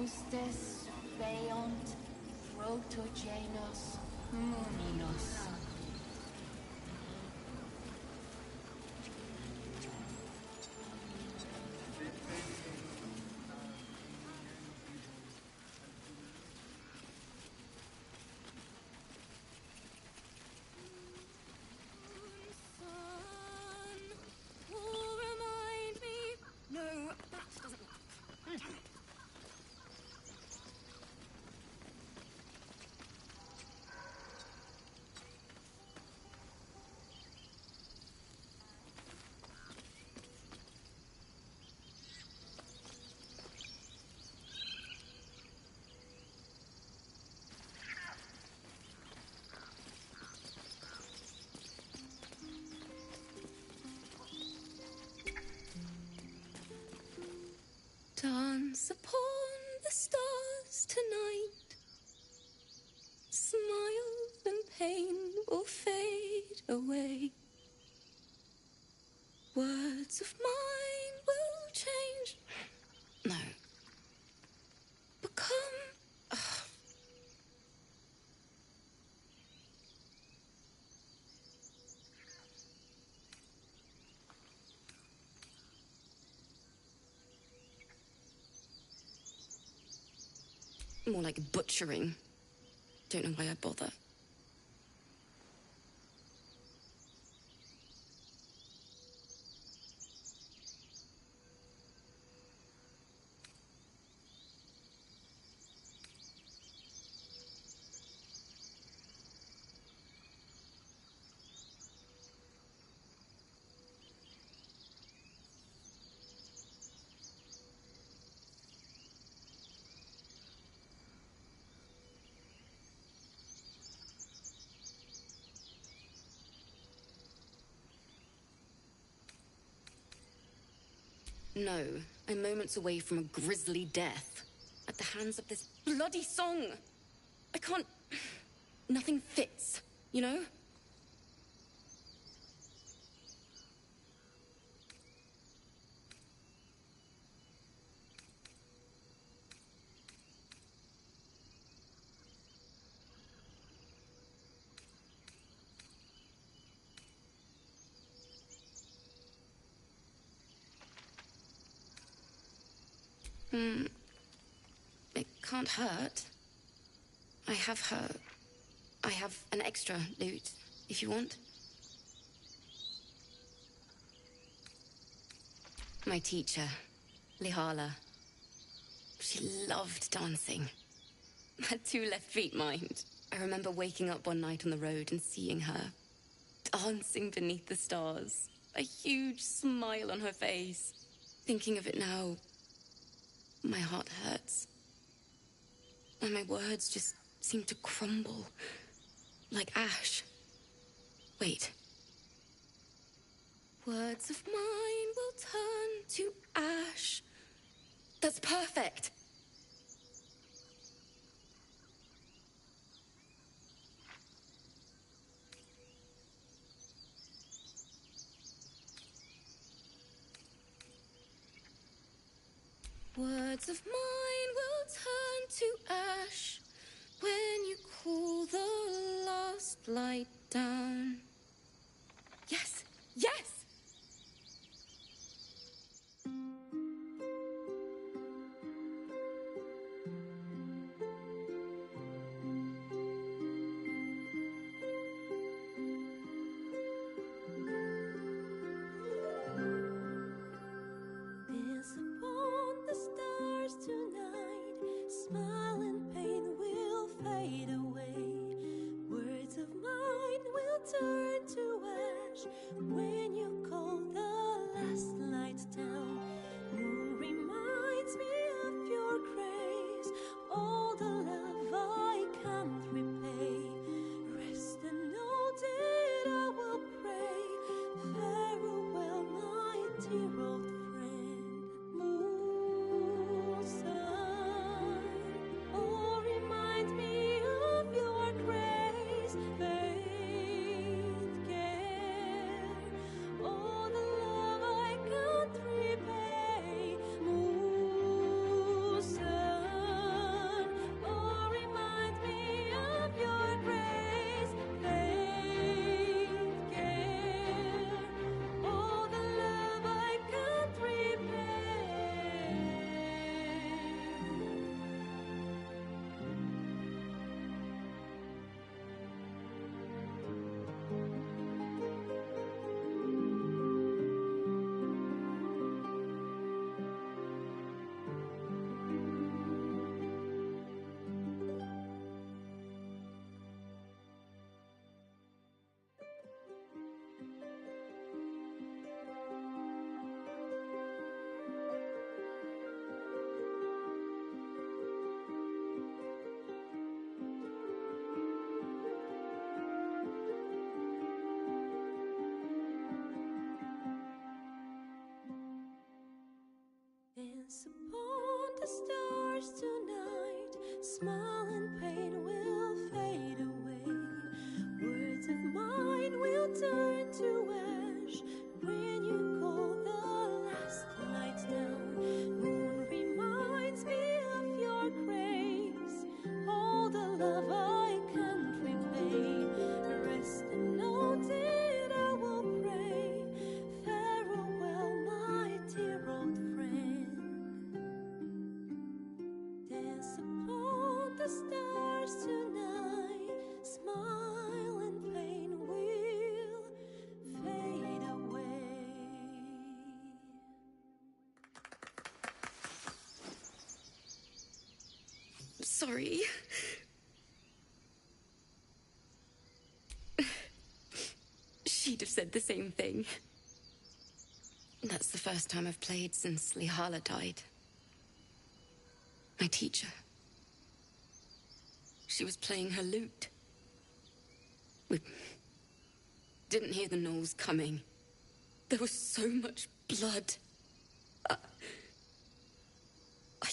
Hostes Beyond Protogenos Muninos. Dance upon the stars tonight. Smiles and pain will fade away. Words of mine will change. No. Become. More like butchering. Don't know why I bother. No, I'm moments away from a grisly death. At the hands of this bloody song. I can't... Nothing fits, you know? It can't hurt. I have an extra loot, if you want. My teacher, Lihala. She loved dancing. Had 2 left feet, mind. I remember waking up one night on the road and seeing her. Dancing beneath the stars. A huge smile on her face. Thinking of it now, my heart hurts. And my words just seem to crumble. Like ash. Wait. Words of mine will turn to ash. That's perfect. Words of mine will turn to ash when you cool the last light down. Yes! Yes! Dance upon the stars tonight. Smile and pain will fade away. Words of mine will turn smile and pain will fade away. Words of mine will turn to ash when you call the last lights down. Moon reminds me of your grace, all the love I can't repay. Rest noted, I will pray. Farewell, my dear old friend. Dance upon the stars tonight. Smile and pain will fade away. Sorry. She'd have said the same thing. That's the first time I've played since Lihala died. My teacher. She was playing her lute. We didn't hear the gnolls coming. There was so much blood. I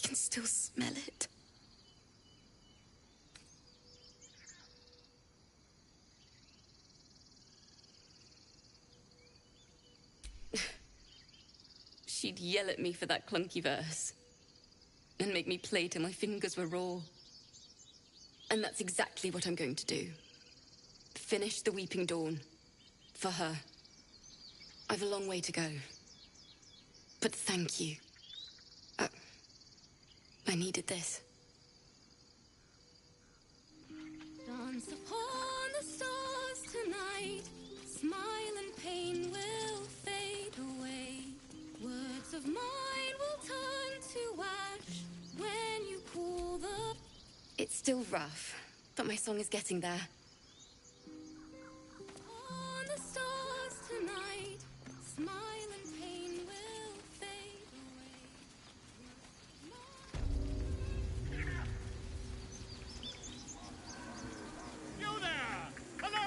can still smell it. She'd yell at me for that clunky verse and make me play till my fingers were raw. And that's exactly what I'm going to do. Finish the Weeping Dawn. For her. I've a long way to go. But thank you. I needed this. Dance upon the stars tonight. Smile and pain will fade away. Words of mine will turn to ash when you call the... It's still rough, but my song is getting there. On the stars tonight, smile and pain will fade away. You there! Hello!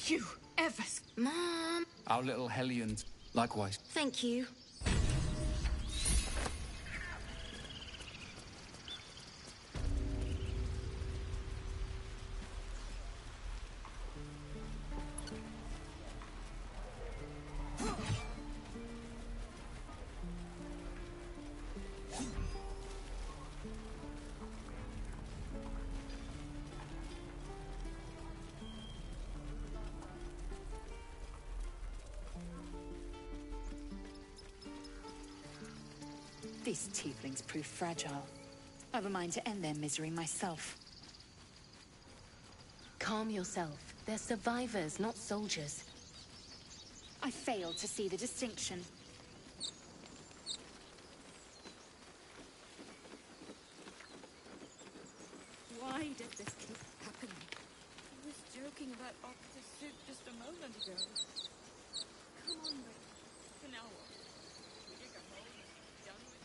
You ever... Mom! Our little Hellions, likewise. Thank you. These tieflings prove fragile. I've a mind to end their misery myself. Calm yourself. They're survivors, not soldiers. I fail to see the distinction. Why did this keep happening? I was joking about Octa's suit just a moment ago. Come on, Rick. For now on. We dig a hole and we're done with it.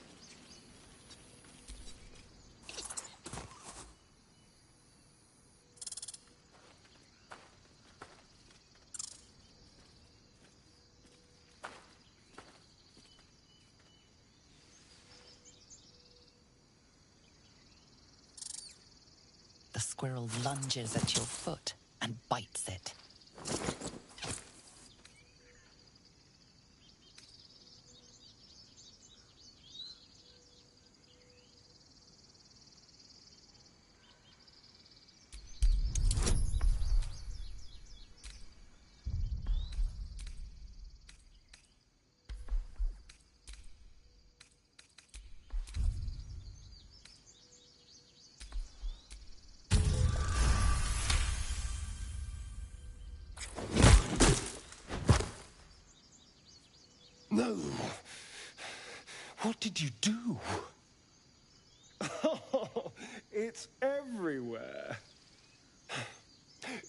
The squirrel lunges at your foot and bites it. What did you do? Oh, it's everywhere.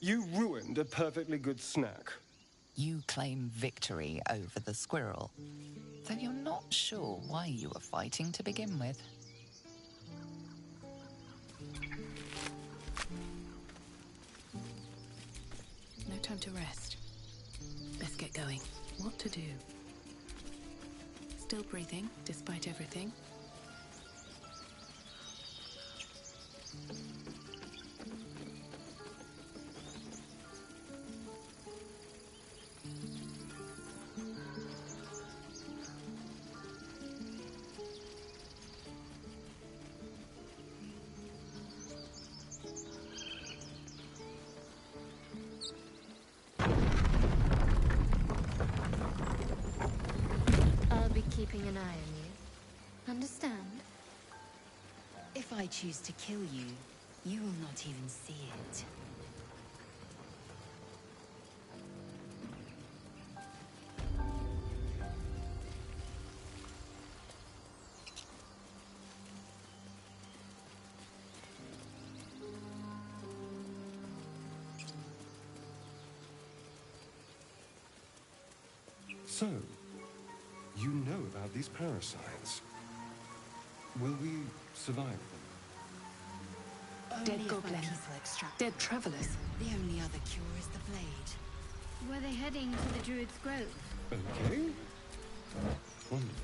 You ruined a perfectly good snack. You claim victory over the squirrel, though you're not sure why you were fighting to begin with. No time to rest. Let's get going. What to do? Still breathing, despite everything. I'll be keeping an eye on you. Understand? If I choose to kill you, you will not even see it. So, you know about these parasites. Will we survive them? Dead Only if my goblins. people extract Dead travelers. The only other cure is the blade. Were they heading to the Druid's Grove? Okay. Wonderful.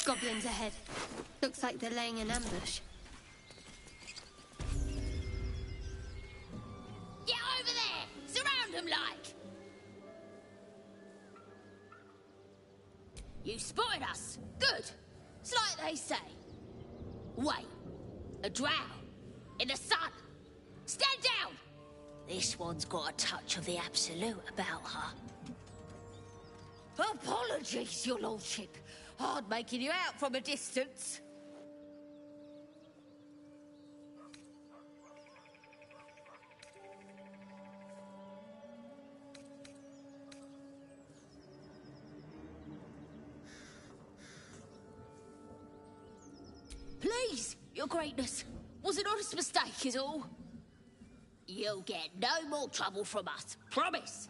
Goblins ahead. Looks like they're laying an ambush. Get over there! Surround them like! You spotted us. Good. It's like they say. Wait. A drow. In the sun. Stand down! This one's got a touch of the absolute about her. Apologies, your lordship. Hard making you out from a distance. Please, your greatness. Was an honest mistake is all. You'll get no more trouble from us. Promise.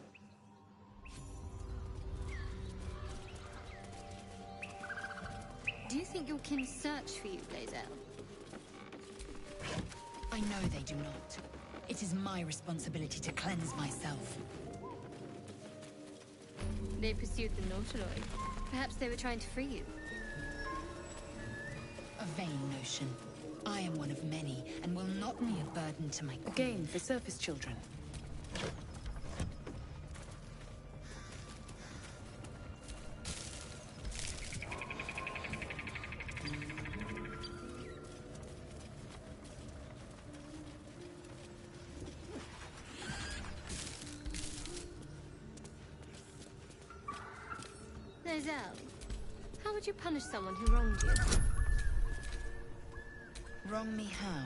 Do you think your kin search for you, Blazel? I know they do not. It is my responsibility to cleanse myself. They pursued the Nautiloid. Perhaps they were trying to free you. A vain notion. I am one of many, and will not be a burden to my A queen. game for surface children. Blazel, how would you punish someone who wronged you? Wrong me how?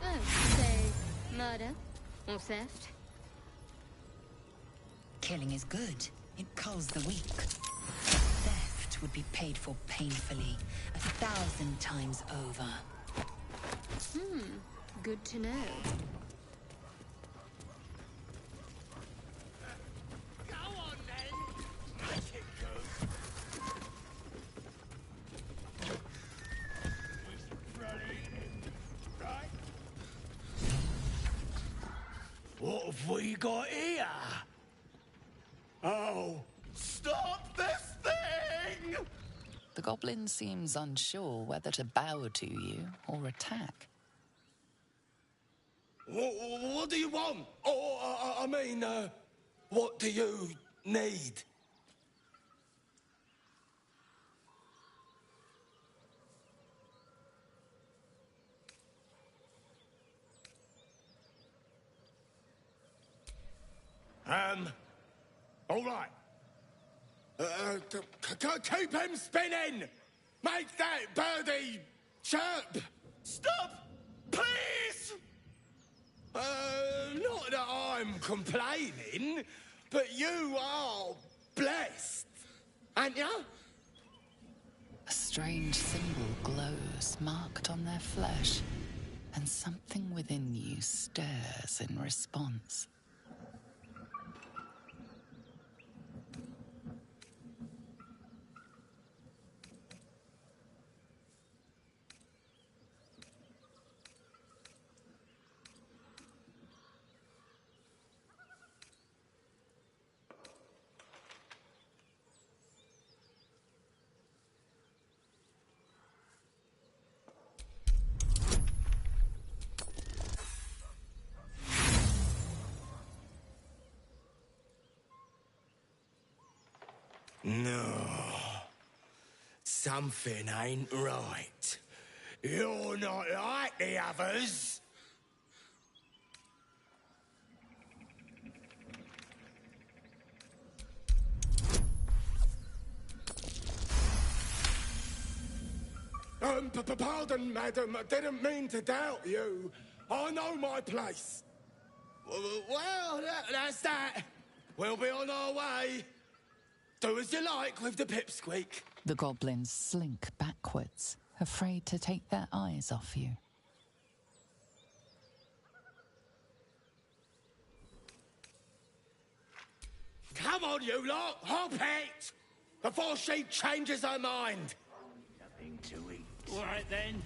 Oh, say, murder? Or theft? Killing is good. It culls the weak. Theft would be paid for painfully, 1,000 times over. Good to know. Go on then! Make it good. Ready? Right? What have we got here? Oh, stop this thing! The goblin seems unsure whether to bow to you or attack. What do you want? I mean, what do you need? All right. Keep him spinning! Make that birdie chirp! Stop! Please! Not that I'm complaining, but you are blessed, aren't you? A strange symbol glows, marked on their flesh, and something within you stirs in response. No. Something ain't right. You're not like the others. Pardon, madam. I didn't mean to doubt you. I know my place. Well, that's that. We'll be on our way. Do as you like with the pipsqueak. The goblins slink backwards, afraid to take their eyes off you. Come on, you lot, hop it! Before she changes her mind. Nothing to eat. All right, then.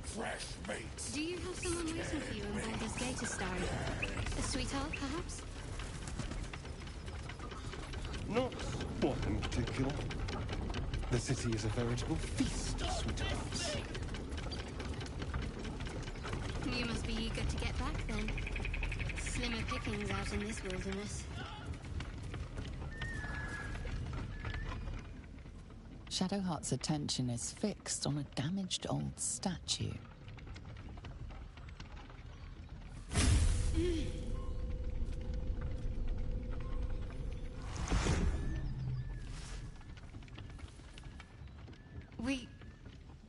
Fresh meat. Do you have someone waiting for you in Baldur's Gate, Astari? A sweetheart, perhaps? Not one in particular. The city is a veritable feast of sweethearts. You must be eager to get back, then. Slimmer pickings out in this wilderness. Shadowheart's attention is fixed on a damaged old statue.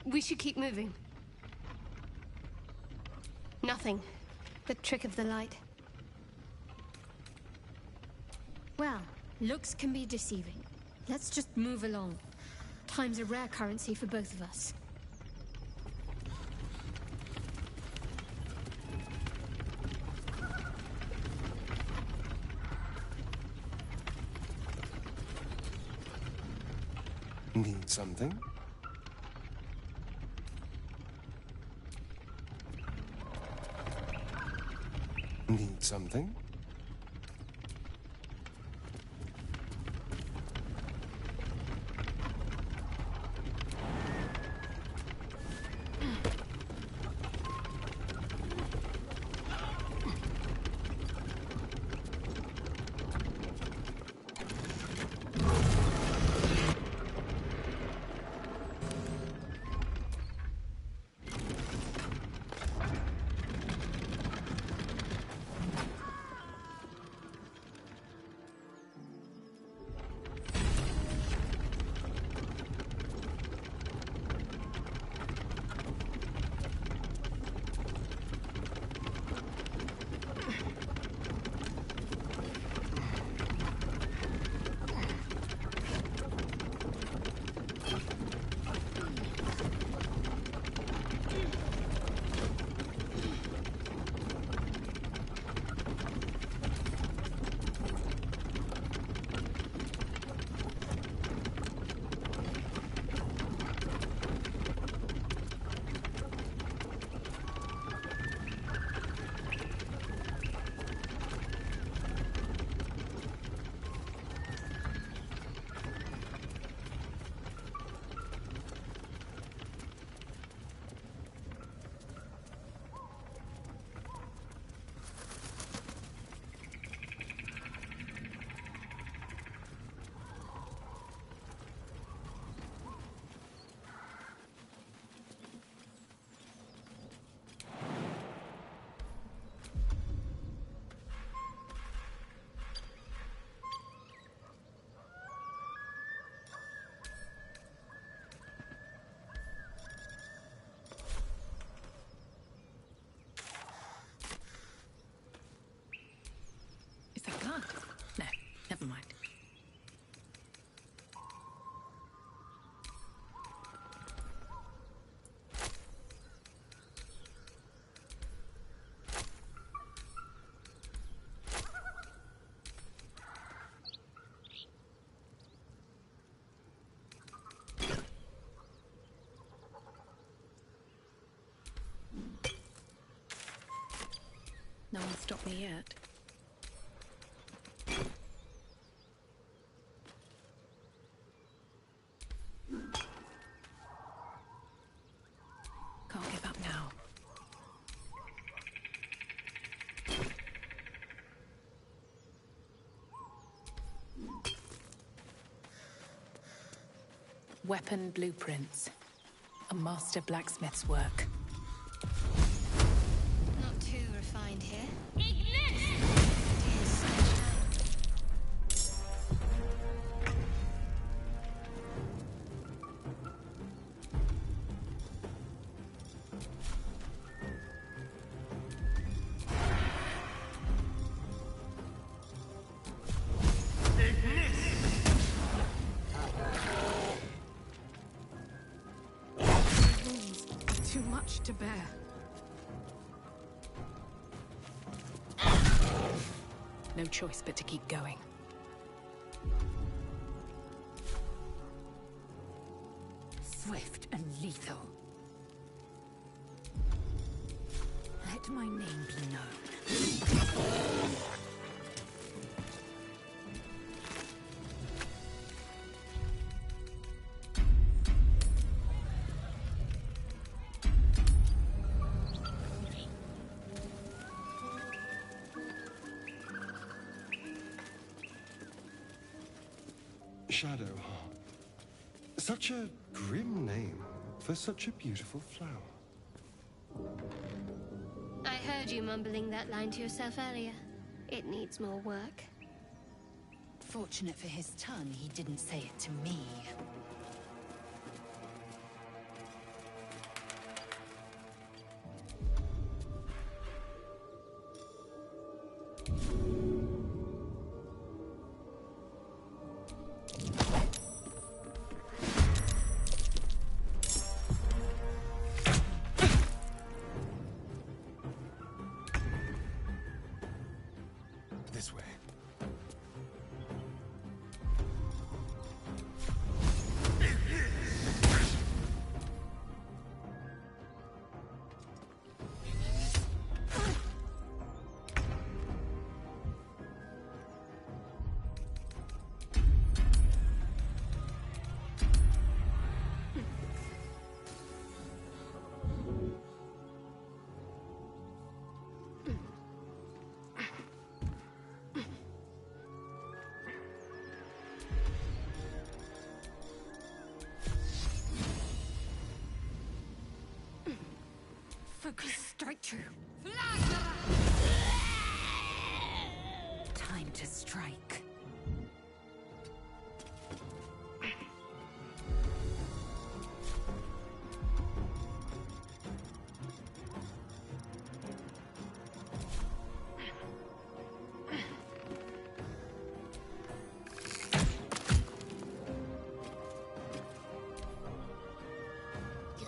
We should keep moving. Nothing. The trick of the light. Well, looks can be deceiving. Let's just move along. Time's a rare currency for both of us. Need something? Need something? Ah, no, never mind. No one stopped me yet. Can't give up now. Weapon blueprints. A master blacksmith's work. Not too refined here. Too much to bear. No choice but to keep going. Swift and lethal. Let my name be known. Shadowheart. Such a grim name for such a beautiful flower. I heard you mumbling that line to yourself earlier. It needs more work. Fortunate for his tongue, he didn't say it to me. This way. Focus straight true. Time to strike.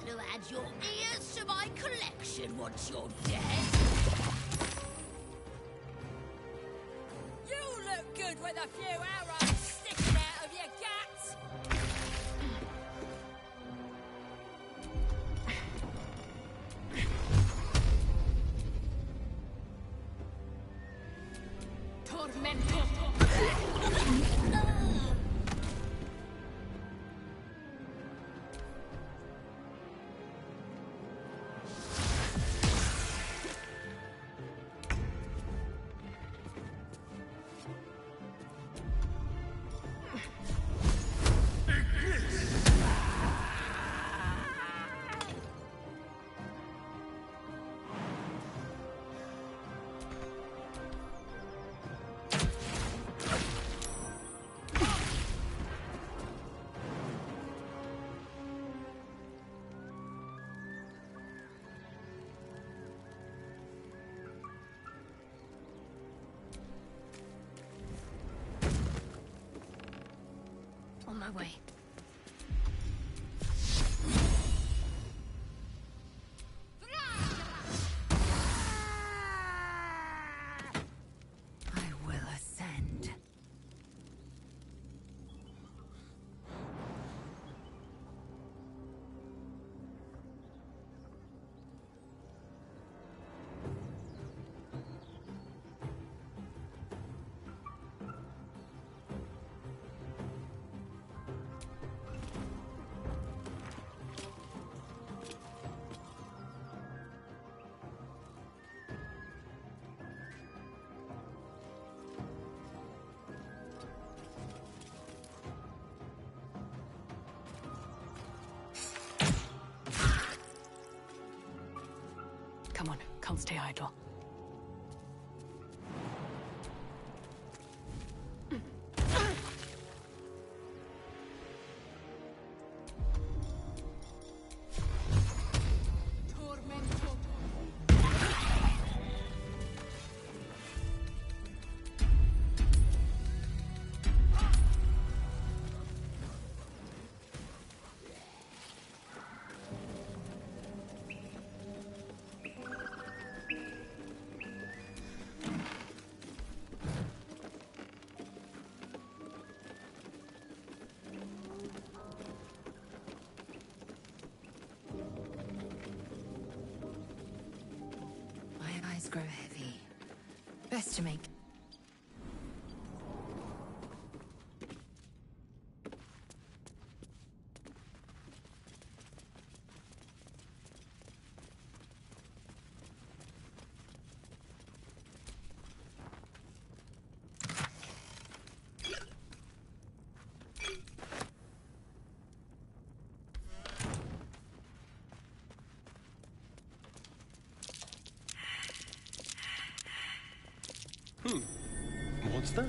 Gonna add your ears to my collection once you're dead. You look good with a few arrows sticking out of your guts. way. I will ascend. Come on, can't stay idle. My eyes grow heavy. Best to make. What's that?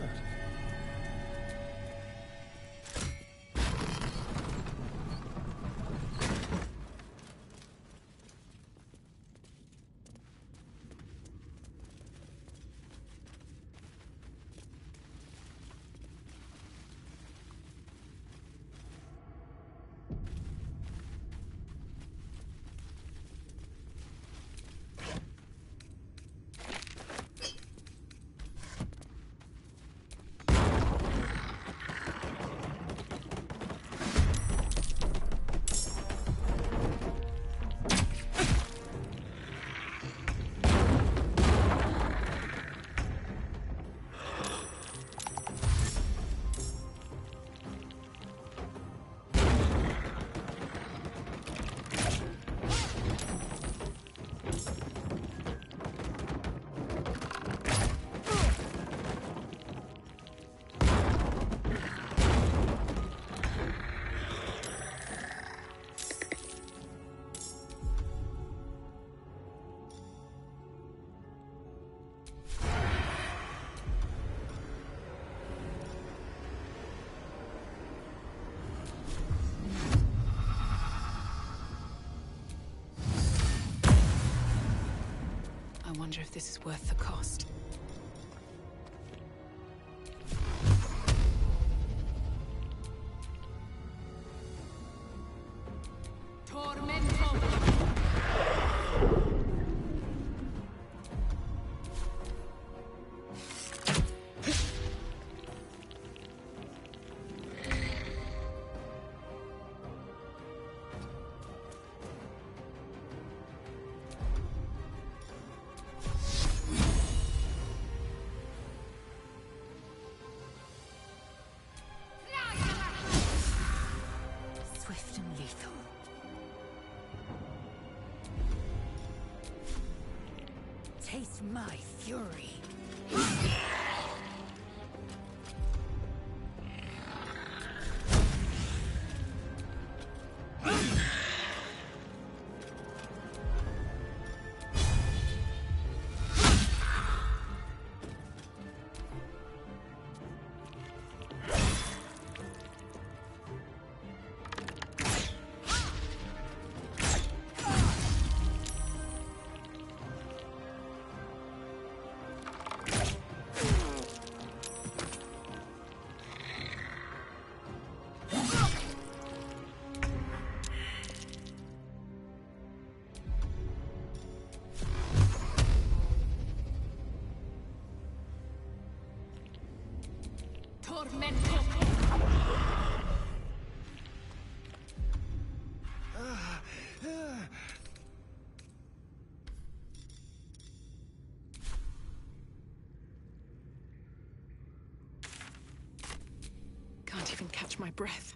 I wonder if this is worth the cost. Swift and lethal. Taste my fury. Can't even catch my breath.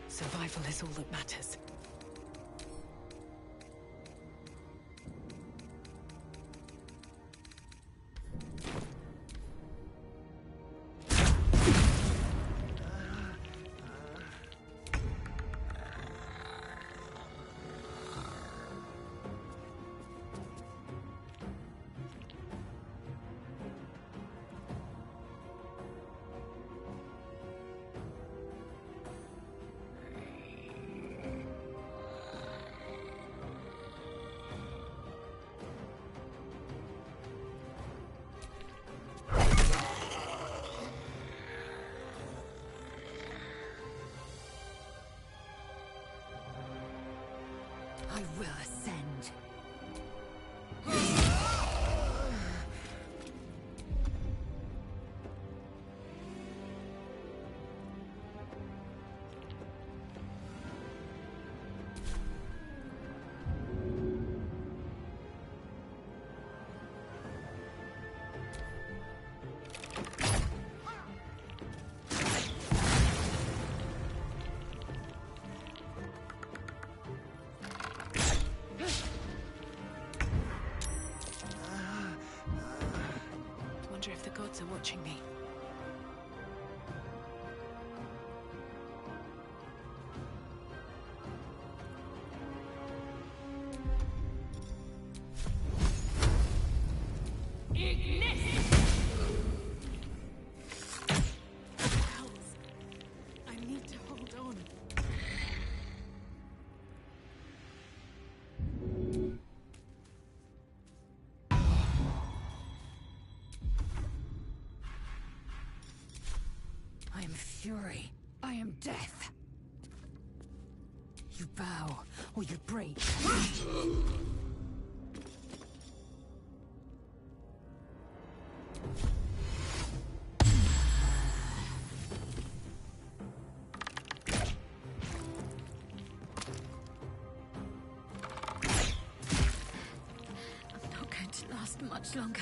Survival is all that matters. I will ascend. Wonder if the gods are watching me. Hells. I need to hold on. I am fury. I am death. You bow, or you break. I'm not going to last much longer.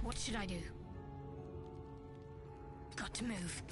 What should I do? Got to move.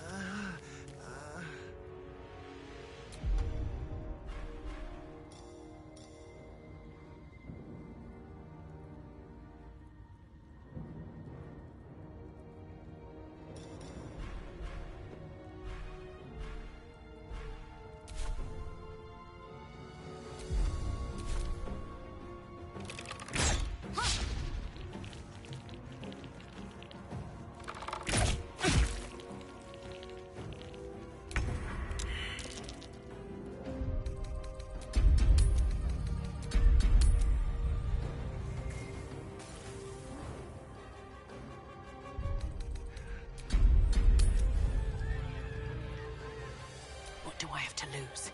What do I have to lose?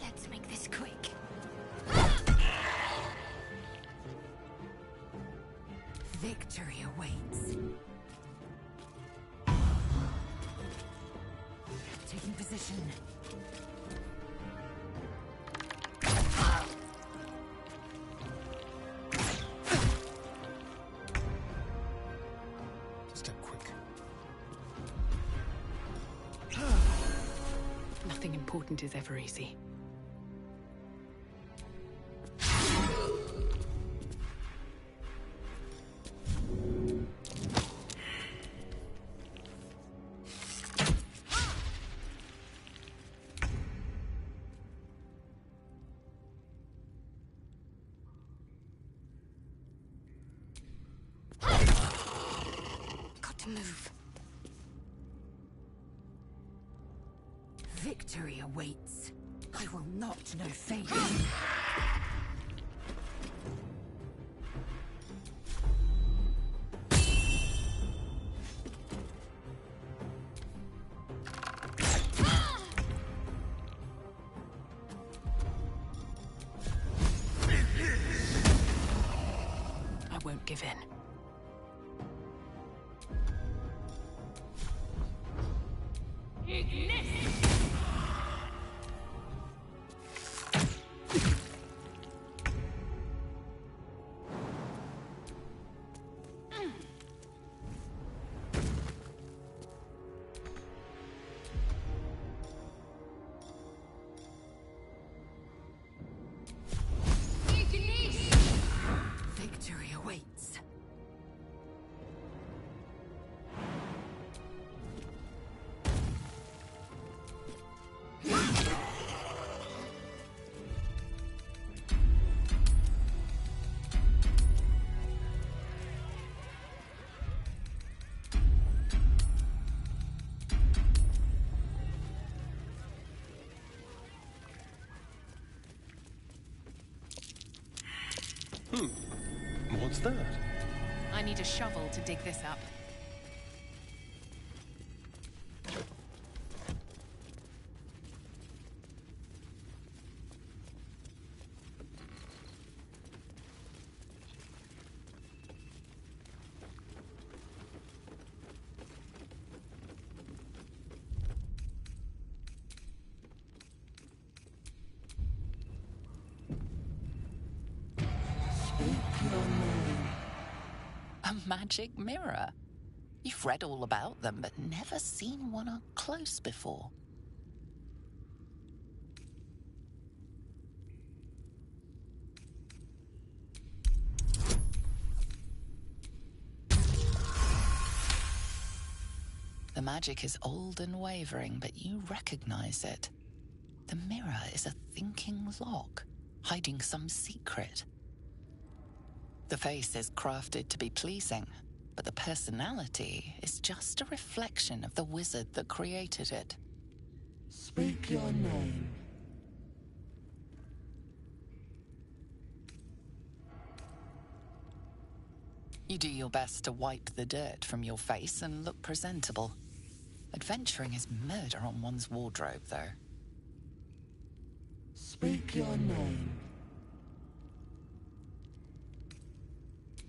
Let's make this quick. Victory awaits. Taking position. Step quick. Nothing important is ever easy. Got to move. Victory awaits. I will not know failure. I won't give in. Victory awaits. What's that? I need a shovel to dig this up. A magic mirror. You've read all about them, but never seen one up close before. The magic is old and wavering, but you recognize it. The mirror is a thinking lock, hiding some secret. The face is crafted to be pleasing, but the personality is just a reflection of the wizard that created it. Speak your name. You do your best to wipe the dirt from your face and look presentable. Adventuring is murder on one's wardrobe, though. Speak your name.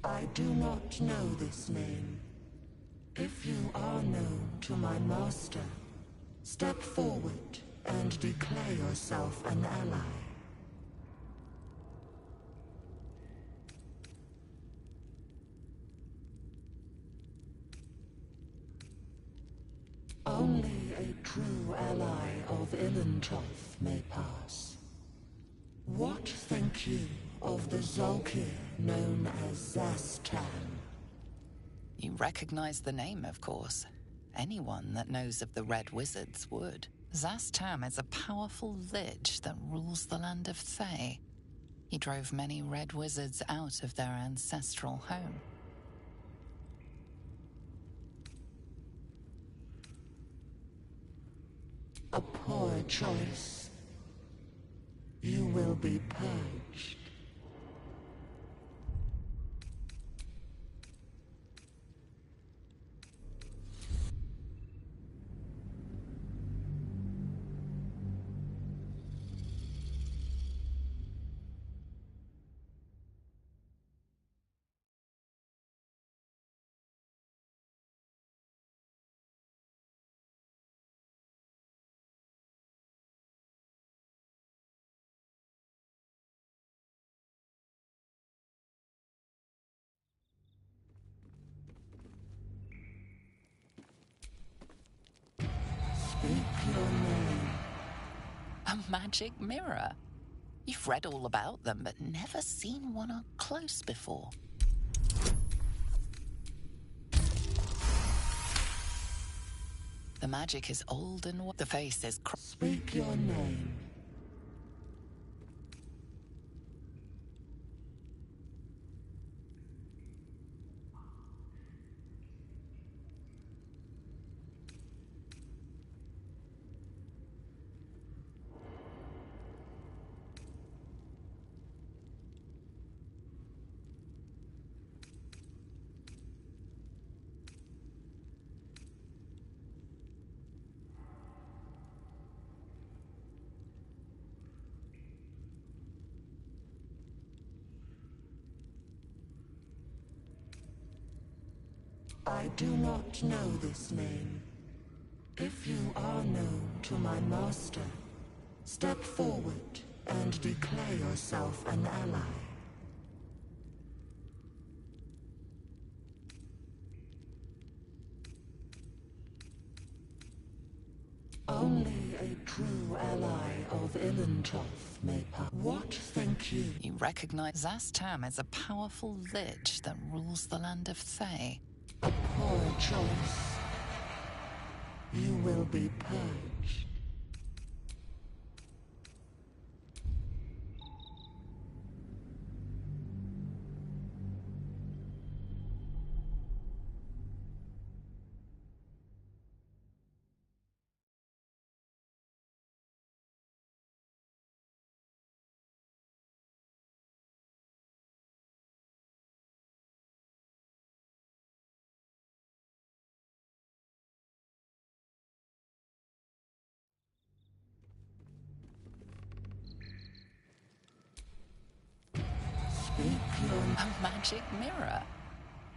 I do not know this name. If you are known to my master, step forward and declare yourself an ally. Only a true ally of Ilantoth may pass. What think you of the Zolkir known as Zastan? You recognize the name, of course. Anyone that knows of the Red Wizards would. Zastam is a powerful lich that rules the land of Thay. He drove many Red Wizards out of their ancestral home. A poor choice. You will be purged. Speak your name. A magic mirror. You've read all about them, but never seen one up close before. The magic is old and the face is Speak your name. I do not know this name. If you are known to my master, step forward and declare yourself an ally. Only a true ally of Ilantoth may pass. What think you? You recognize Zastam as a powerful lich that rules the land of Thay. A poor choice. You will be purged. A magic mirror.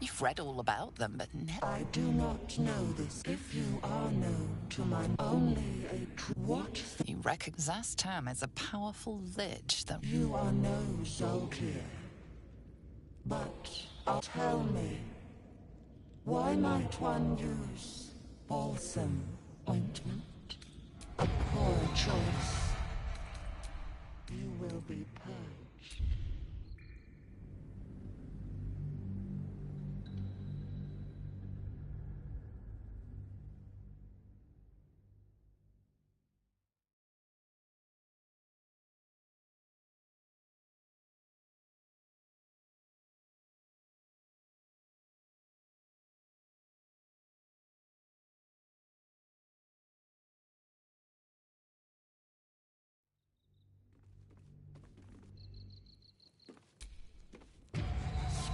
You've read all about them, but never... I do not know this. If you are known to my... Only a true... What? You recognize Zastam as a powerful lich that... You are no Zolkir. But tell me, why might one use balsam ointment? A poor choice. You will be purged.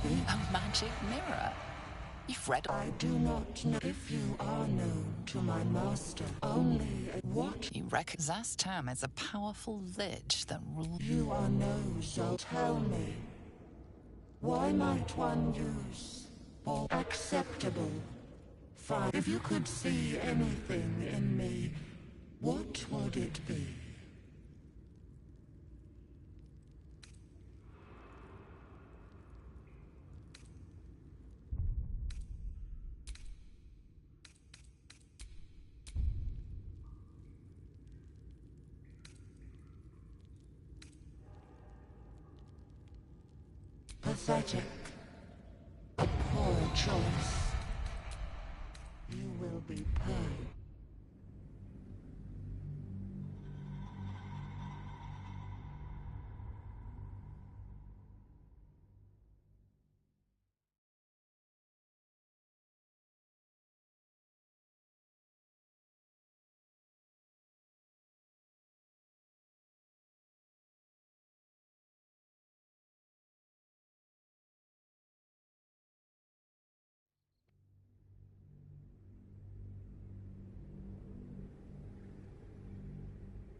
A magic mirror. You've read... I do not know if you are known to my master. Only a... What? You recognize Zastam as a powerful lich that rules... You are no Zol. Tell me, Why might one use or acceptable? Fine. If you could see anything in me, what would it be? Pathetic. A poor choice. You will be paid.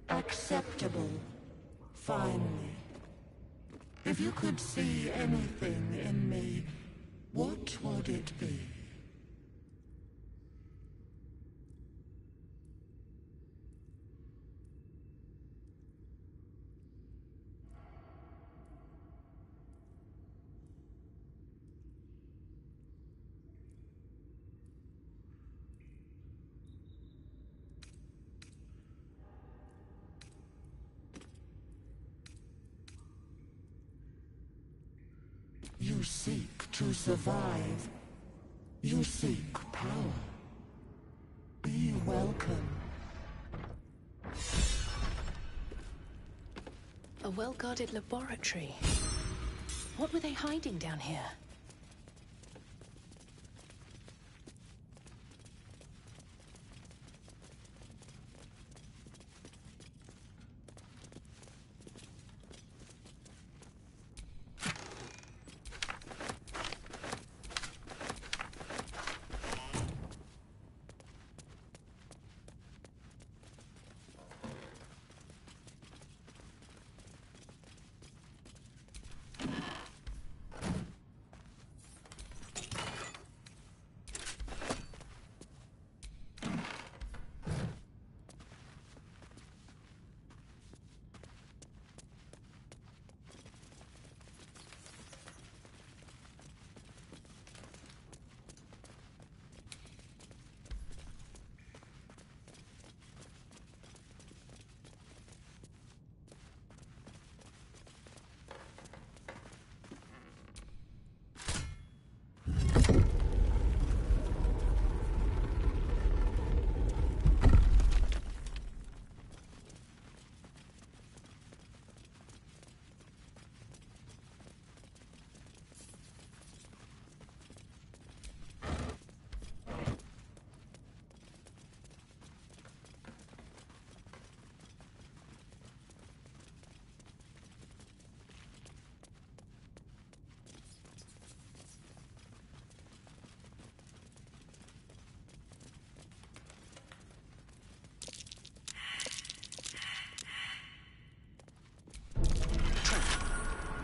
Acceptable. Finally. If you could see anything in me, what would it be? You seek to survive. You seek power. Be welcome. A well-guarded laboratory. What were they hiding down here?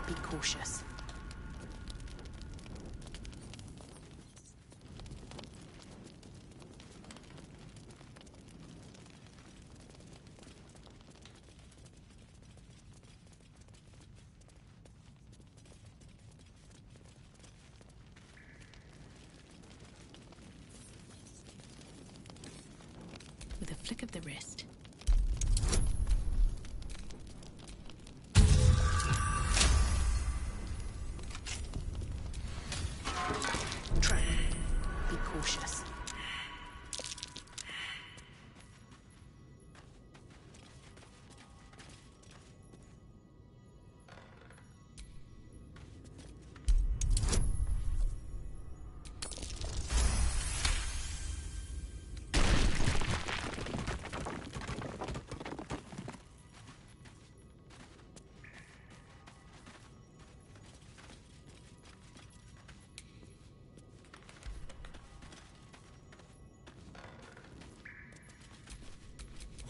Be cautious. With a flick of the wrist. Trap. Be cautious.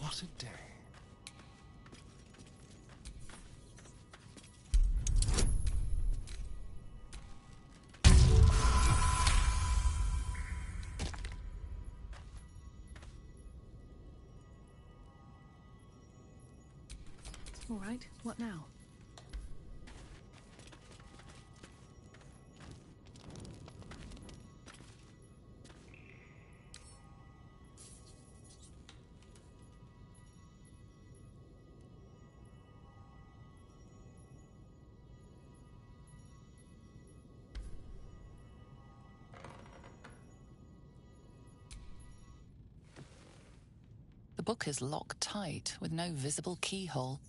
What a day. All right, what now? The book is locked tight with no visible keyhole,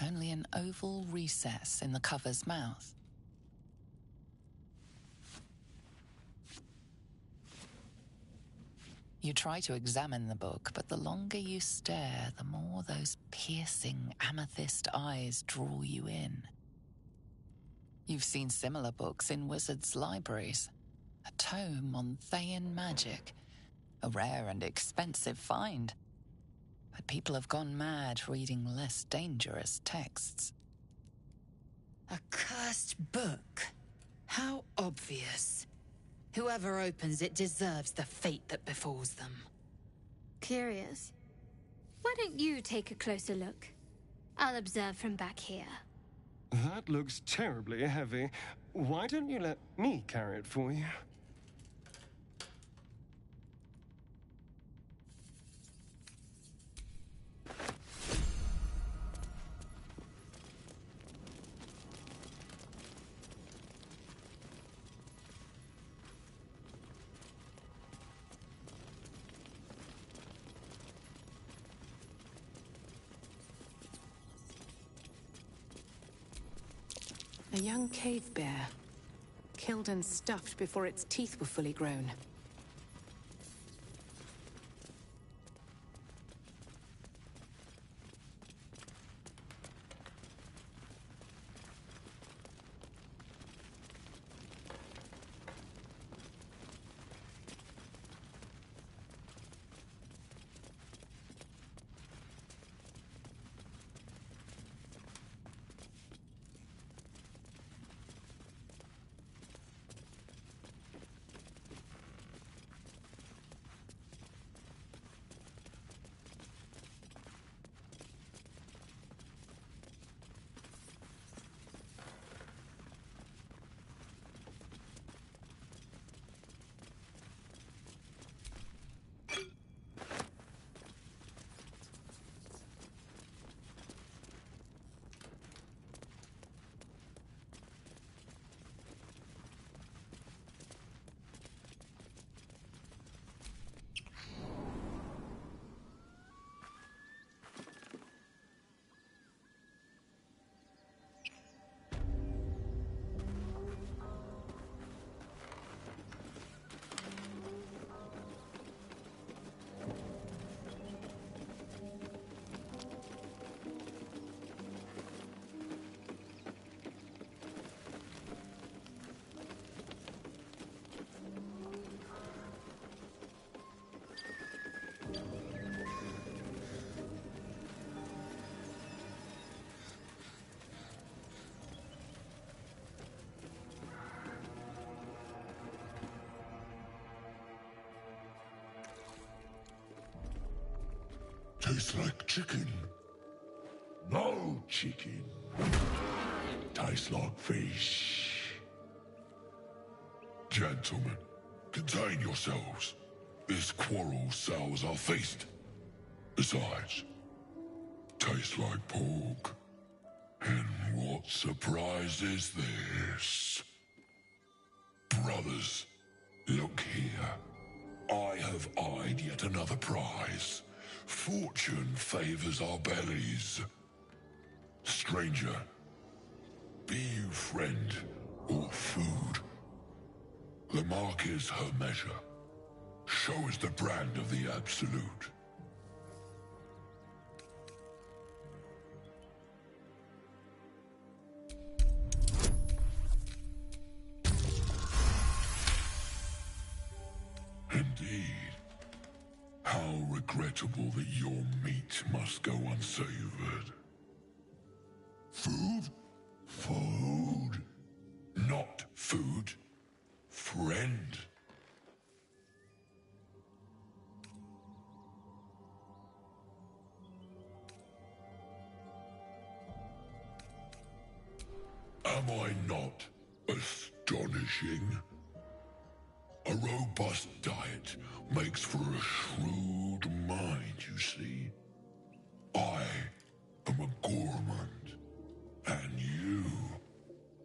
only an oval recess in the cover's mouth. You try to examine the book, but the longer you stare, the more those piercing amethyst eyes draw you in. You've seen similar books in wizards' libraries. A tome on Thayan magic, a rare and expensive find. But people have gone mad reading less dangerous texts. A cursed book? How obvious. Whoever opens it deserves the fate that befalls them. Curious. Why don't you take a closer look? I'll observe from back here. That looks terribly heavy. Why don't you let me carry it for you? A young cave bear. Killed and stuffed before its teeth were fully grown. Tastes like chicken. No chicken. Tastes like fish. Gentlemen, contain yourselves. This quarrel sours our feast. Besides, tastes like pork. And what surprise is this? Brothers, look here. I have eyed yet another prize. Fortune favors our bellies. Stranger, be you friend or food. The mark is her measure. Show us the brand of the absolute. Indeed. How regrettable that your meat must go unsavored. Food? Food. Not food. Friend. Am I not astonishing? A robust diet makes for a shrewd mind, you see. I am a gourmand, and you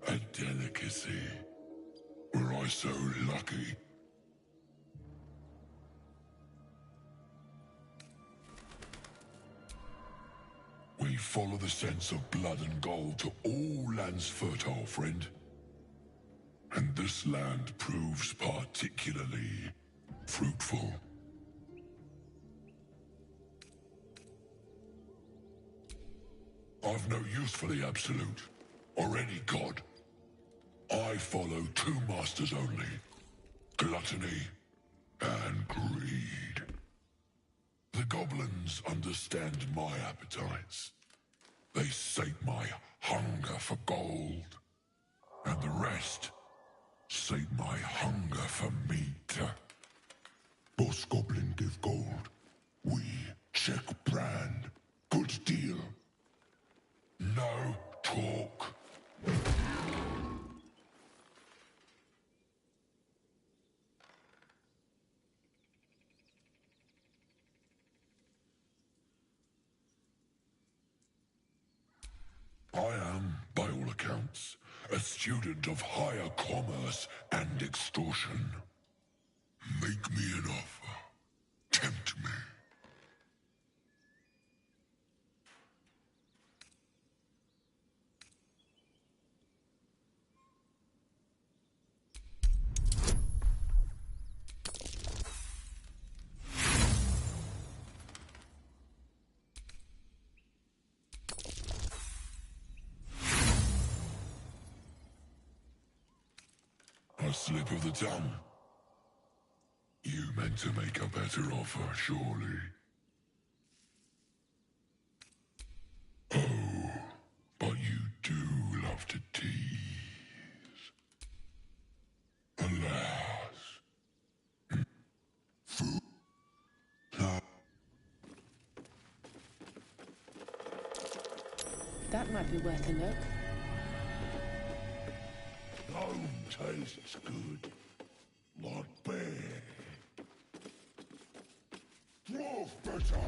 a delicacy. Were I so lucky? We follow the sense of blood and gold to all lands fertile, friend. And this land proves particularly fruitful. I've no use for the Absolute, or any god. I follow two masters only, gluttony and greed. The goblins understand my appetites. They sate my hunger for gold, and the rest sate my hunger for meat. Boss goblin give gold. We check brand. Good deal. No talk. I am, by all accounts, a student of higher commerce and extortion. Make me an offer. Tempt me. A slip of the tongue. You meant to make a better offer, surely. Oh, but you do love to tease. Alas. Fool. That might be worth a look. Bone tastes good. Like bear. Dwarf better.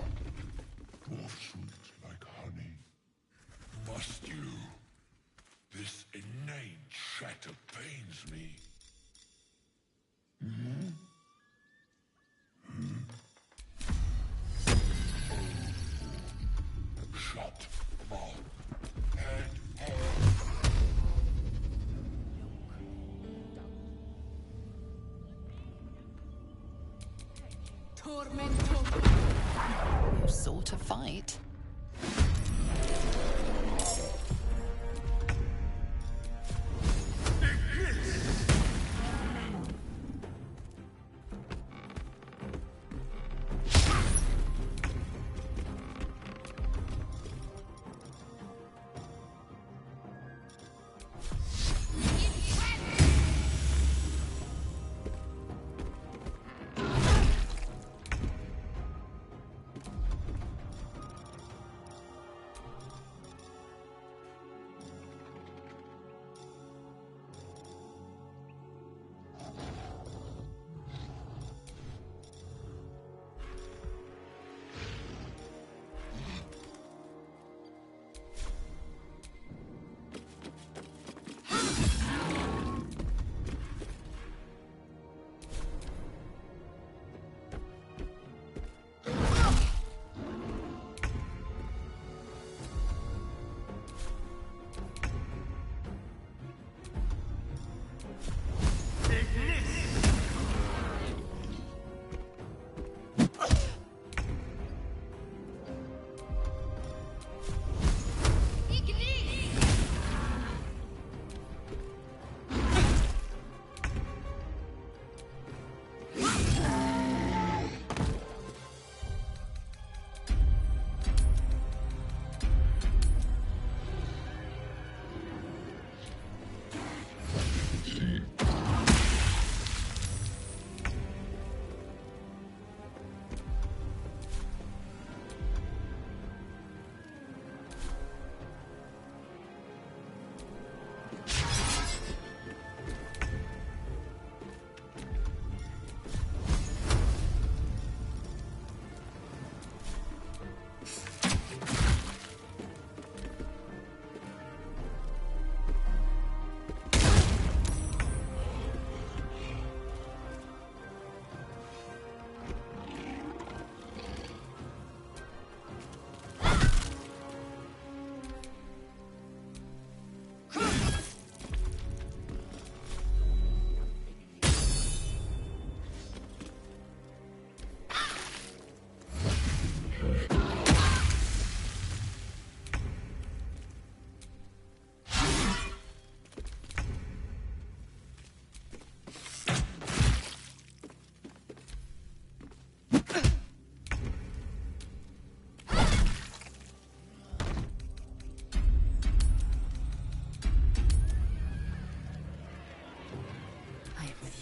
Dwarf sweet like honey. Must you? This inane chatter pains me. Hmm? Oh. Shut up. Head on. You sort of fight.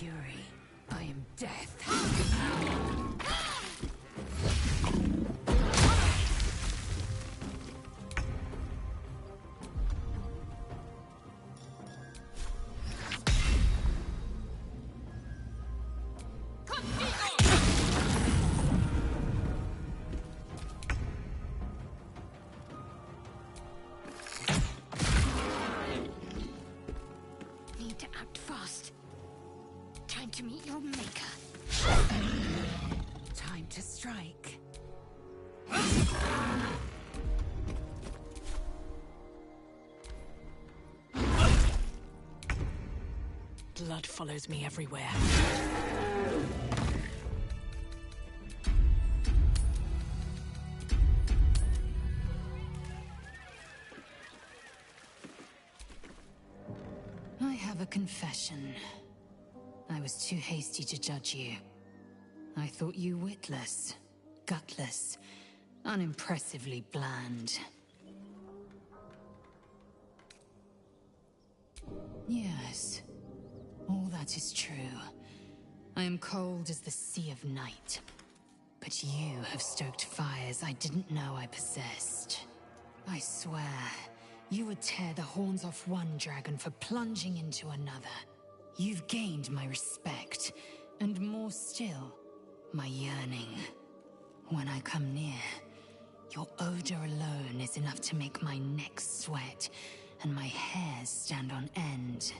fury. I am death. Need to act fast. Time to meet your maker. Time to strike. Blood follows me everywhere. I have a confession. I was too hasty to judge you. I thought you witless, gutless, unimpressively bland. Yes, all that is true. I am cold as the sea of night. But you have stoked fires I didn't know I possessed. I swear, you would tear the horns off one dragon for plunging into another. You've gained my respect, and more still, my yearning. When I come near, your odor alone is enough to make my neck sweat and my hairs stand on end.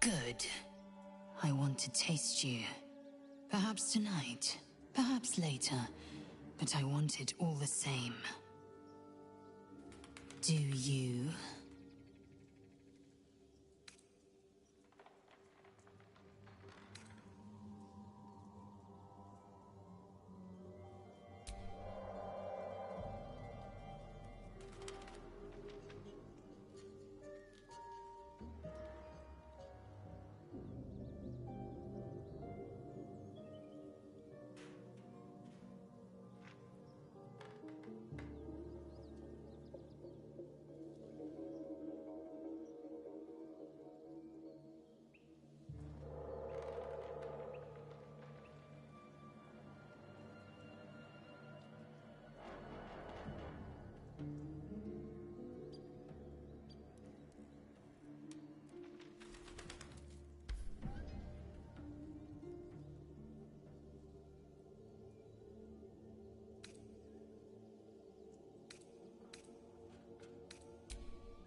Good. I want to taste you. Perhaps tonight, perhaps later, but I want it all the same. Do you?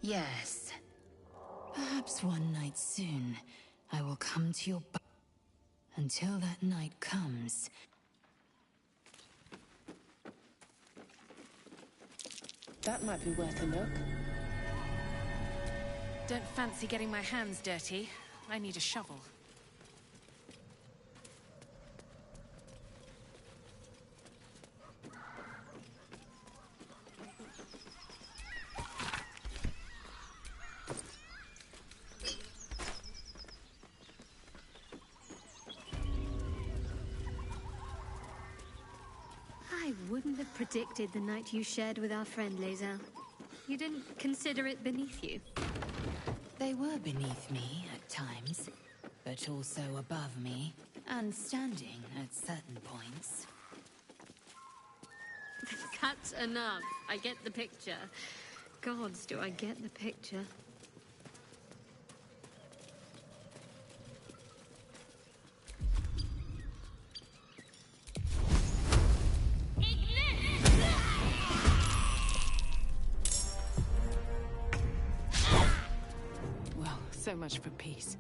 Yes. Perhaps one night soon, I will come to your until that night comes. That might be worth a look. Don't fancy getting my hands dirty. I need a shovel. I wouldn't have predicted the night you shared with our friend Lae'zel. You didn't consider it beneath you. They were beneath me at times, but also above me, and standing at certain points. That's enough. I get the picture. Gods, do I get the picture. Well, so much for peace.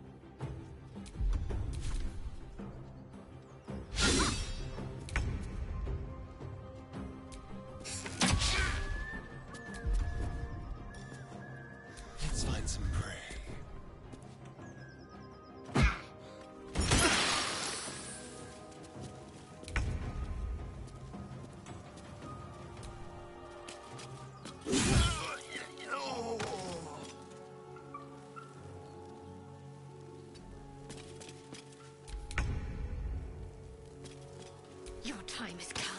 time has come.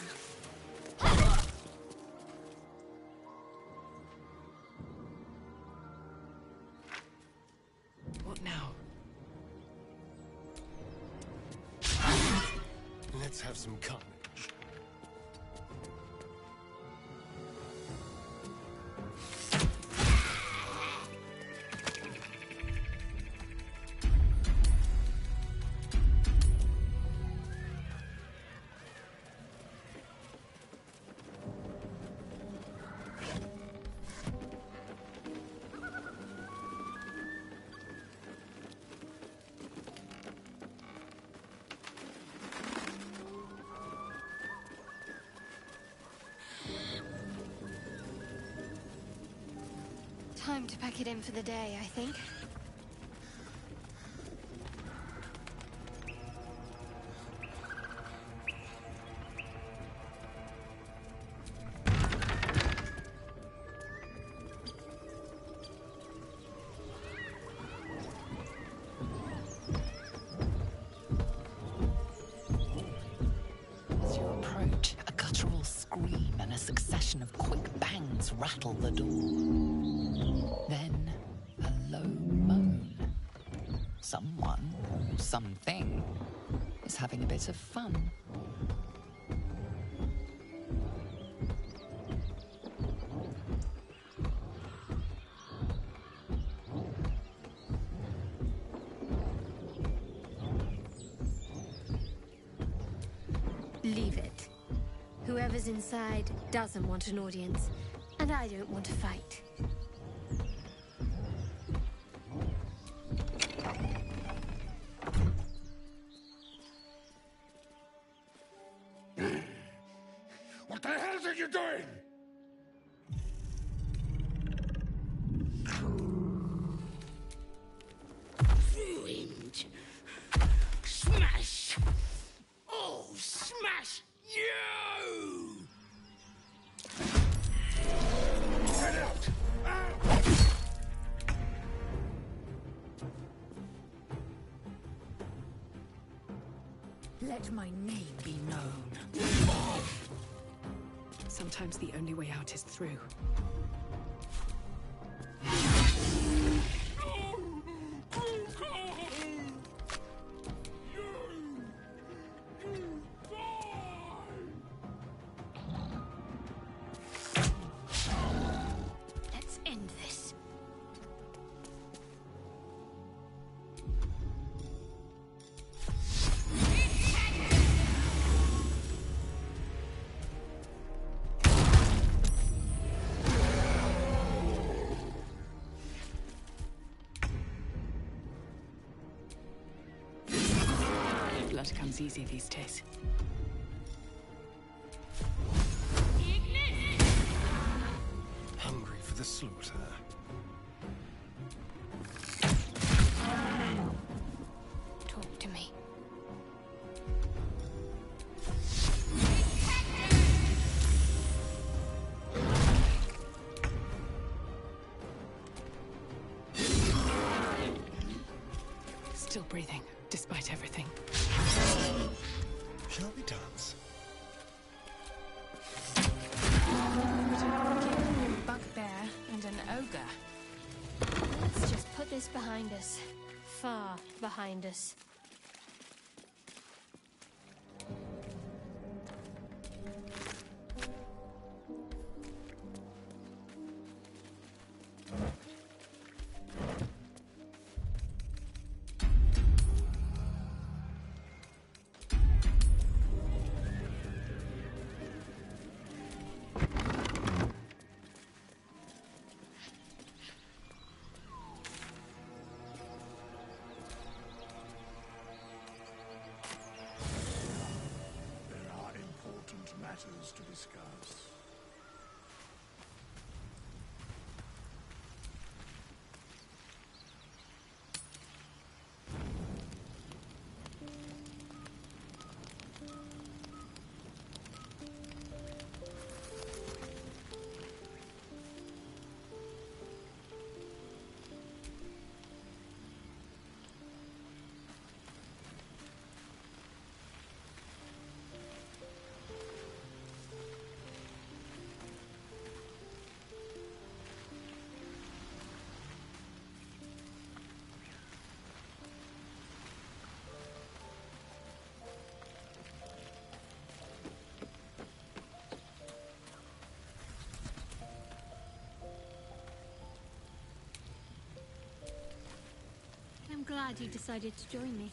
What now? Let's have some carnage. Time to pack it in for the day, I think. As you approach, a guttural scream and a succession of quick bangs rattle the door. Then, a low moan. Someone, or something, is having a bit of fun. Leave it. Whoever's inside doesn't want an audience, and I don't want to fight. What the hell are you doing? Ruined. Smash. Oh, smash you! Get out! Out! Let my name be known. Sometimes the only way out is through. Let's end this. Blood comes easy these days. Hungry for the slaughter. Talk to me. Still breathing, despite everything. Shall we dance? A bugbear and an ogre. Let's just put this behind us. Far behind us. Matters to discuss. glad you decided to join me.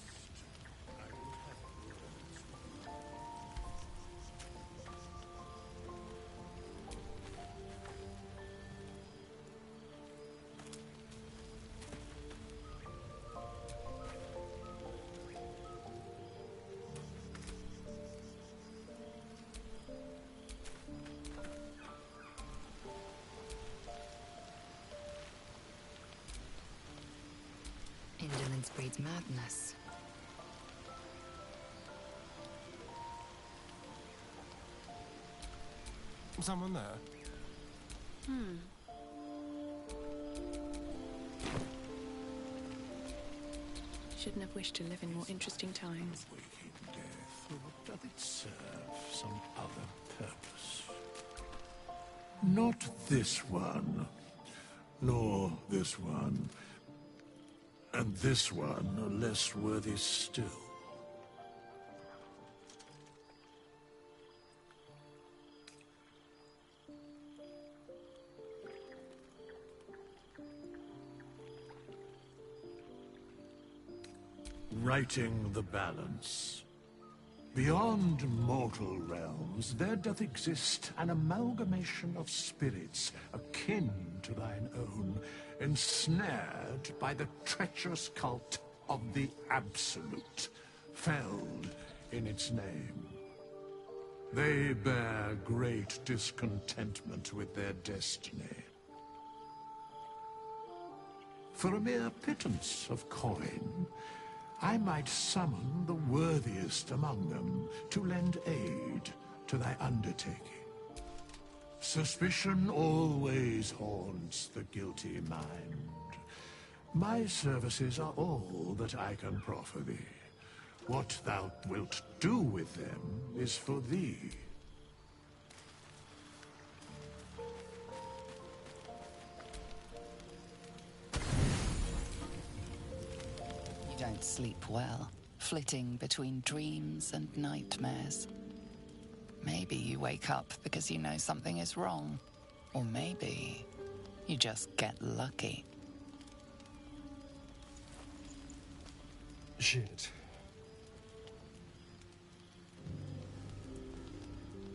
Indolence breeds madness. Someone there? Shouldn't have wished to live in more interesting times. Waking death, or doth it serve some other purpose? Not this one, nor this one, and this one are less worthy still. Righting the balance. Beyond mortal realms, there doth exist an amalgamation of spirits akin to thine own, ensnared by the treacherous cult of the Absolute, felled in its name. They bear great discontentment with their destiny. For a mere pittance of coin, I might summon the worthiest among them to lend aid to thy undertaking. Suspicion always haunts the guilty mind. My services are all that I can proffer thee. What thou wilt do with them is for thee. You don't sleep well, flitting between dreams and nightmares. Maybe you wake up because you know something is wrong. Or maybe you just get lucky. Shit.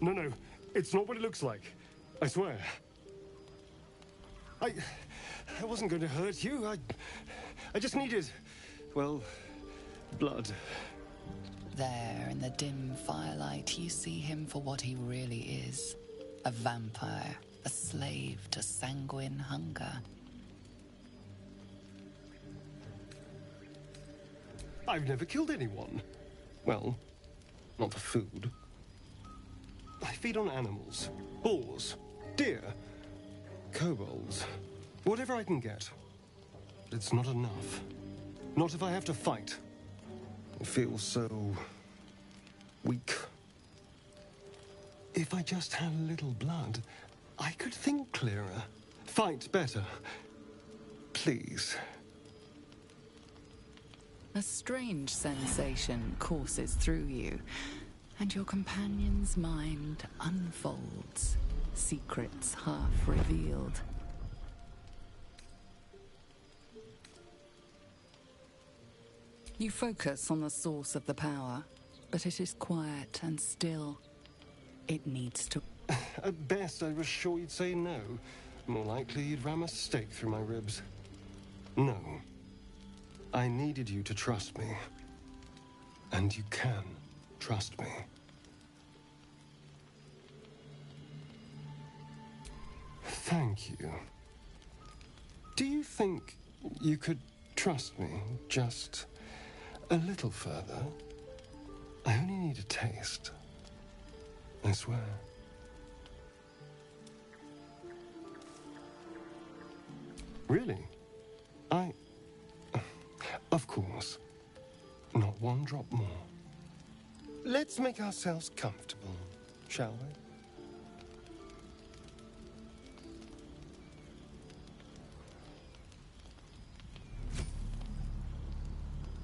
No, it's not what it looks like. I swear. I wasn't going to hurt you. I just needed, well, blood. There, in the dim firelight, you see him for what he really is. A vampire, a slave to sanguine hunger. I've never killed anyone. Well, not for food. I feed on animals. Boars. Deer. Kobolds. Whatever I can get. But it's not enough. Not if I have to fight. I feel so weak. If I just had a little blood, I could think clearer. Fight better. Please. A strange sensation courses through you, and your companion's mind unfolds, secrets half revealed. You focus on the source of the power, but it is quiet and still. It needs to... At best, I was sure you'd say no. More likely, you'd ram a stake through my ribs. No. I needed you to trust me. And you can trust me. Thank you. Do you think you could trust me just a little further? I only need a taste. I swear. Really? Of course. Not one drop more. Let's make ourselves comfortable, shall we?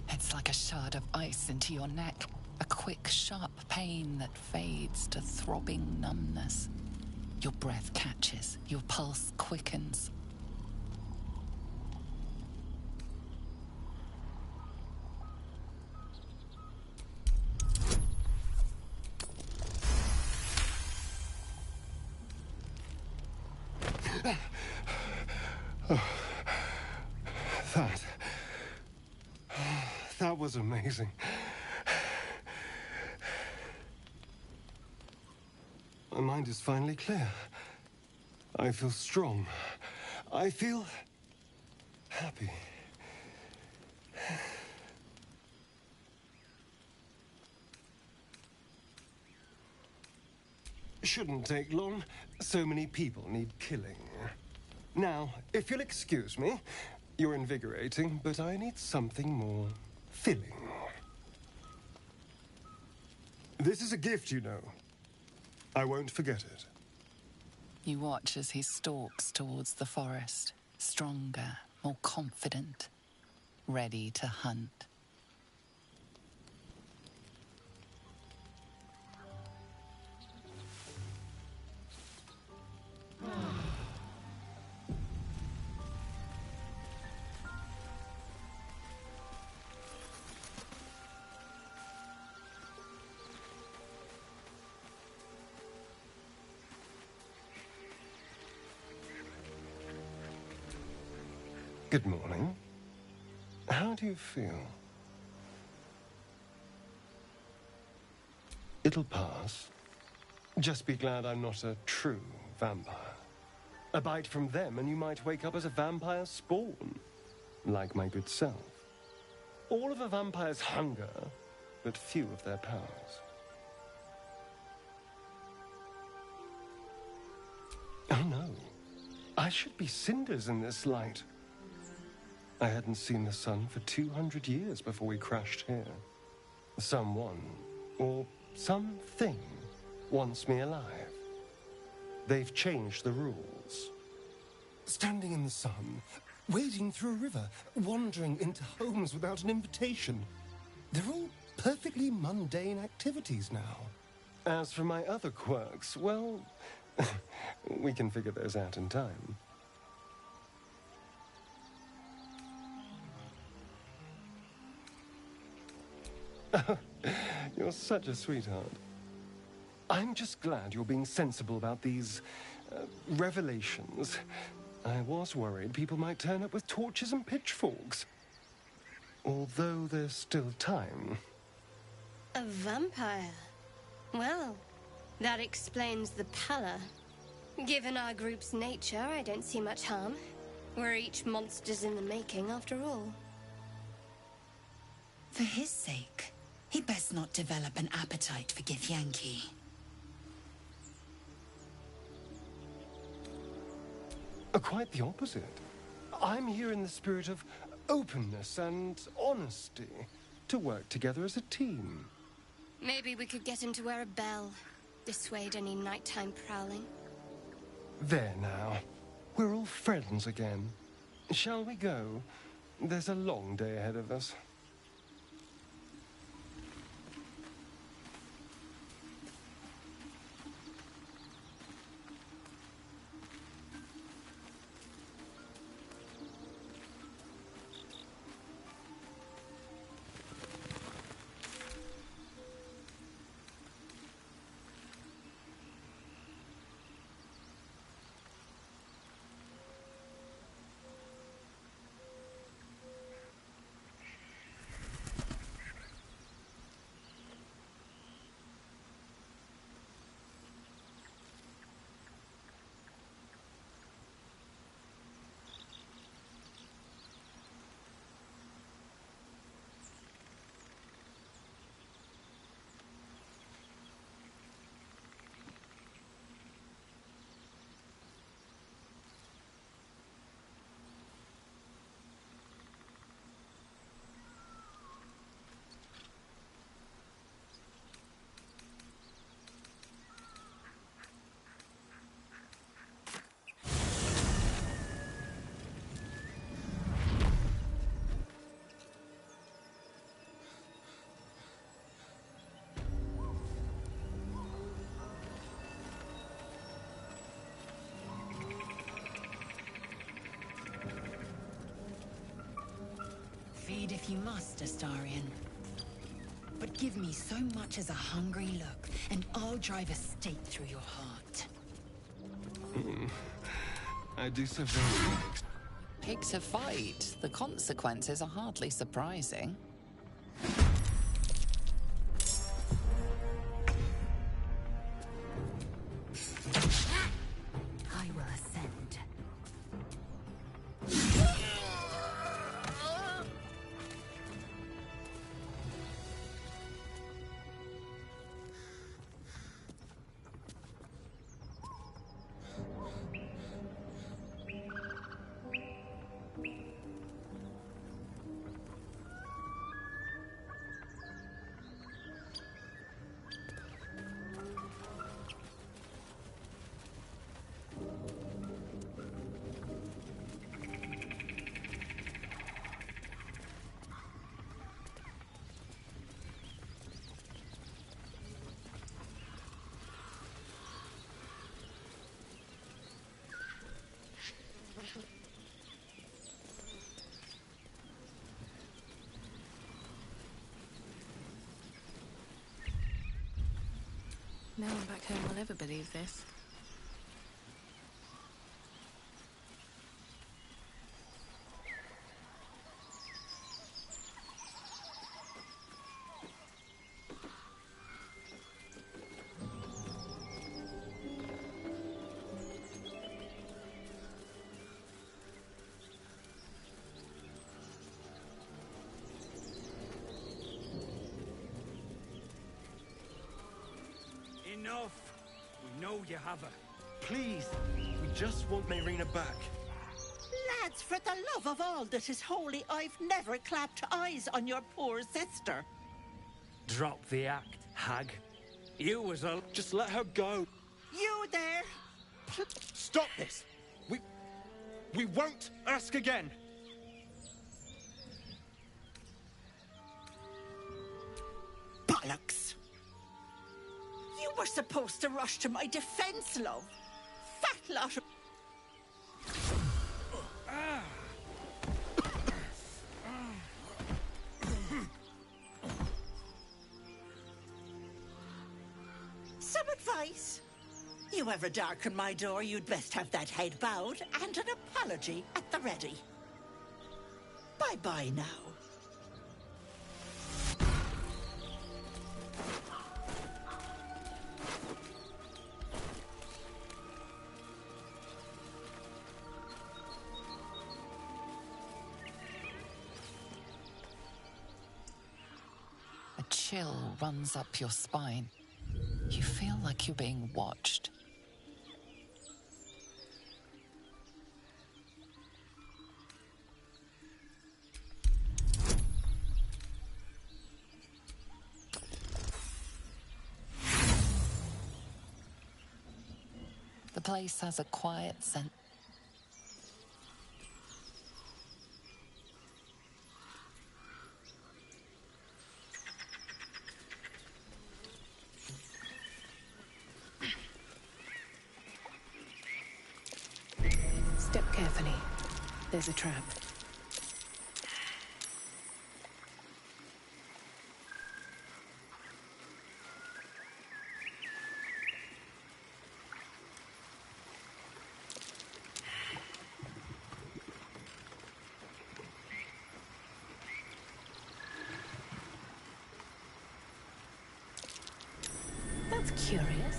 It's like a shard of ice into your neck. A quick, sharp pain that fades to throbbing numbness. Your breath catches, your pulse quickens. That was amazing. My mind is finally clear. I feel strong. I feel happy. Shouldn't take long. So many people need killing. Now, if you'll excuse me, you're invigorating, but I need something more filling. This is a gift, you know. I won't forget it. You watch as he stalks towards the forest, stronger, more confident, ready to hunt. Good morning. How do you feel? It'll pass. Just be glad I'm not a true vampire. A bite from them and you might wake up as a vampire spawn, like my good self. All of a vampire's hunger, but few of their powers. Oh no, I should be cinders in this light. I hadn't seen the sun for 200 years before we crashed here. Someone, or something, wants me alive. They've changed the rules. Standing in the sun, wading through a river, wandering into homes without an invitation. They're all perfectly mundane activities now. As for my other quirks, well, we can figure those out in time. You're such a sweetheart. I'm just glad you're being sensible about these revelations. I was worried people might turn up with torches and pitchforks. Although there's still time. A vampire? Well, that explains the pallor. Given our group's nature, I don't see much harm. We're each monsters in the making, after all. For his sake, he best not develop an appetite for Githyanki. Quite the opposite. I'm here in the spirit of openness and honesty, to work together as a team. Maybe we could get him to wear a bell. Dissuade any nighttime prowling. There now. We're all friends again. Shall we go? There's a long day ahead of us. Feed if you must, Astarion. But give me so much as a hungry look, and I'll drive a stake through your heart. I do so very well. Pick to fight. The consequences are hardly surprising. I will ascend. No one back home will ever believe this. Enough! We know you have her. Please, we just want Marina back. Lads, for the love of all that is holy, I've never clapped eyes on your poor sister. Drop the act, hag. You was a... Just let her go. You there? Stop this! We won't ask again! Bollocks! You were supposed to rush to my defense, love. Fat lot of... Some advice? You ever darken my door, you'd best have that head bowed and an apology at the ready. Bye-bye now. A chill runs up your spine. You feel like you're being watched. The place has a quiet sense. Step carefully. There's a trap. That's curious.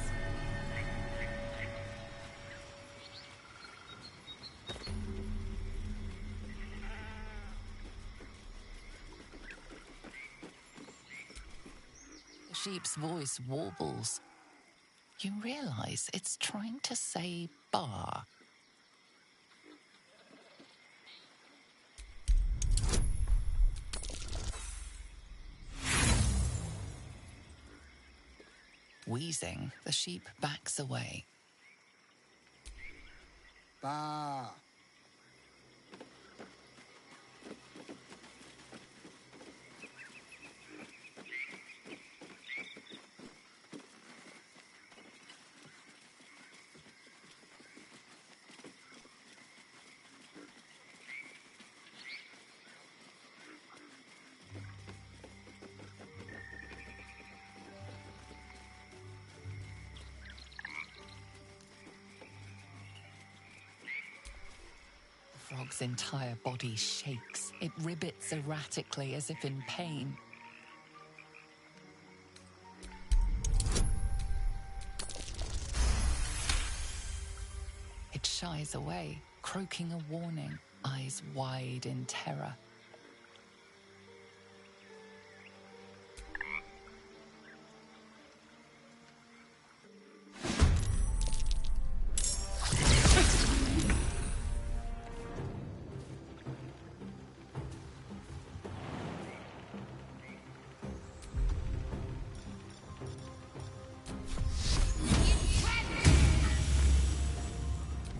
The sheep's voice warbles. You realize it's trying to say bar. Wheezing, the sheep backs away. Bah. dog's entire body shakes. It ribbits erratically as if in pain. It shies away, croaking a warning, eyes wide in terror.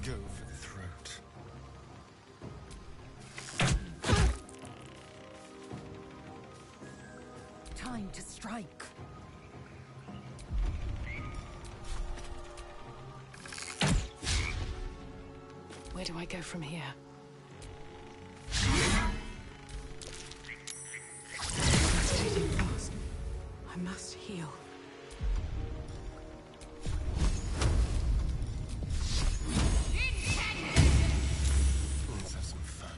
Go for the throat. Time to strike. Where do I go from here? Meditating fast. I must heal. Let's have some fun.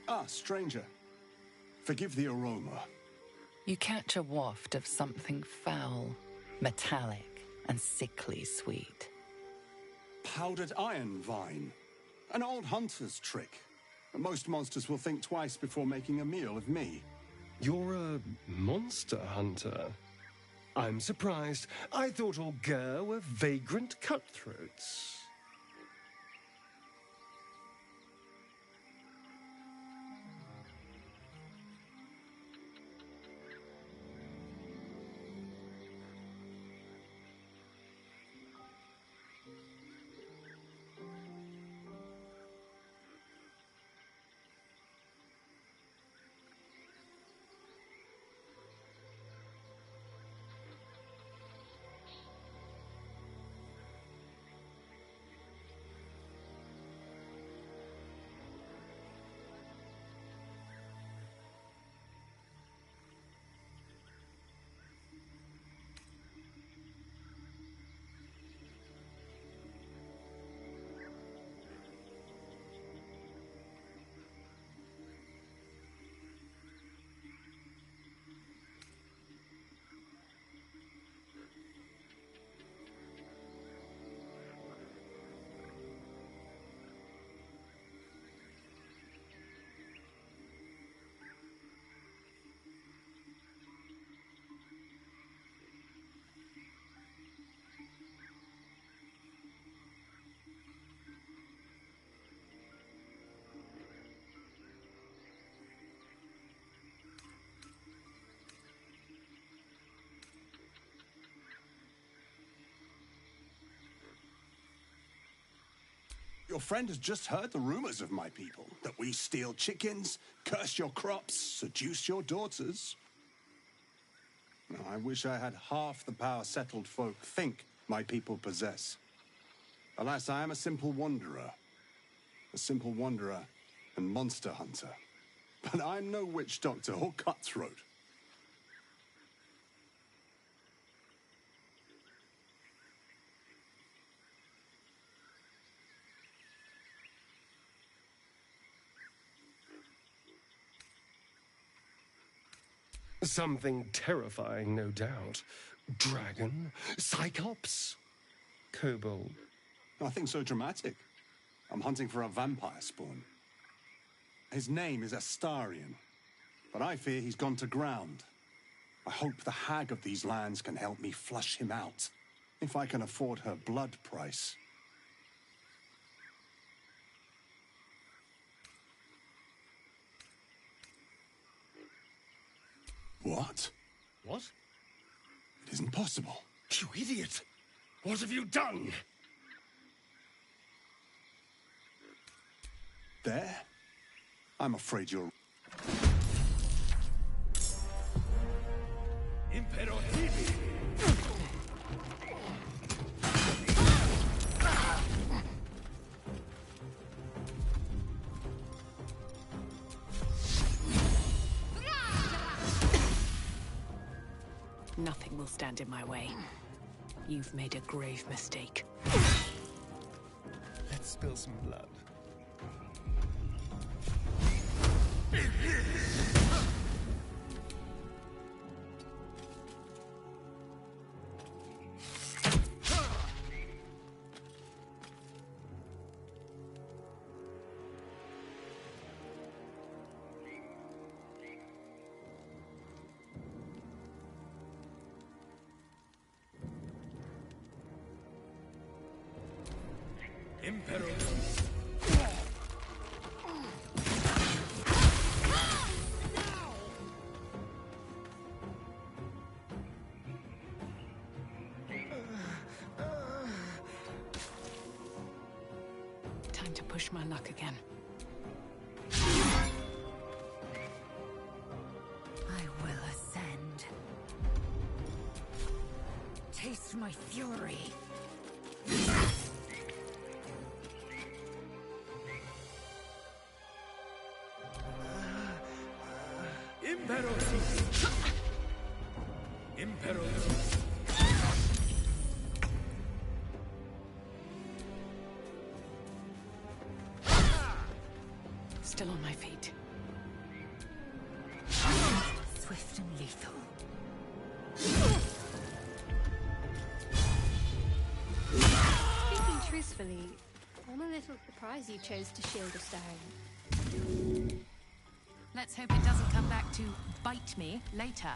Ah, stranger. Forgive the aroma. You catch a waft of something foul, metallic, and sickly sweet. Powdered iron vine. An old hunter's trick. Most monsters will think twice before making a meal of me. You're a monster hunter. I'm surprised. I thought all Ger were vagrant cutthroats. Your friend has just heard the rumors of my people, that we steal chickens, curse your crops, seduce your daughters. I wish I had half the power settled folk think my people possess. Alas, I am a simple wanderer and monster hunter. But I'm no witch doctor or cutthroat. Something terrifying, no doubt. Dragon? Cyclops? Kobold? Nothing so dramatic. I'm hunting for a vampire spawn. His name is Astarion, but I fear he's gone to ground. I hope the hag of these lands can help me flush him out, if I can afford her blood price. What? What? It isn't possible. You idiot! What have you done? There? I'm afraid you're... Imperativi! Nothing will stand in my way. You've made a grave mistake. Let's spill some blood. Time to push my luck again. I will ascend. Taste my fury. Still on my feet. Swift and lethal. Speaking truthfully, I'm a little surprised you chose to shield Astarion. Let's hope it doesn't come back to bite me later.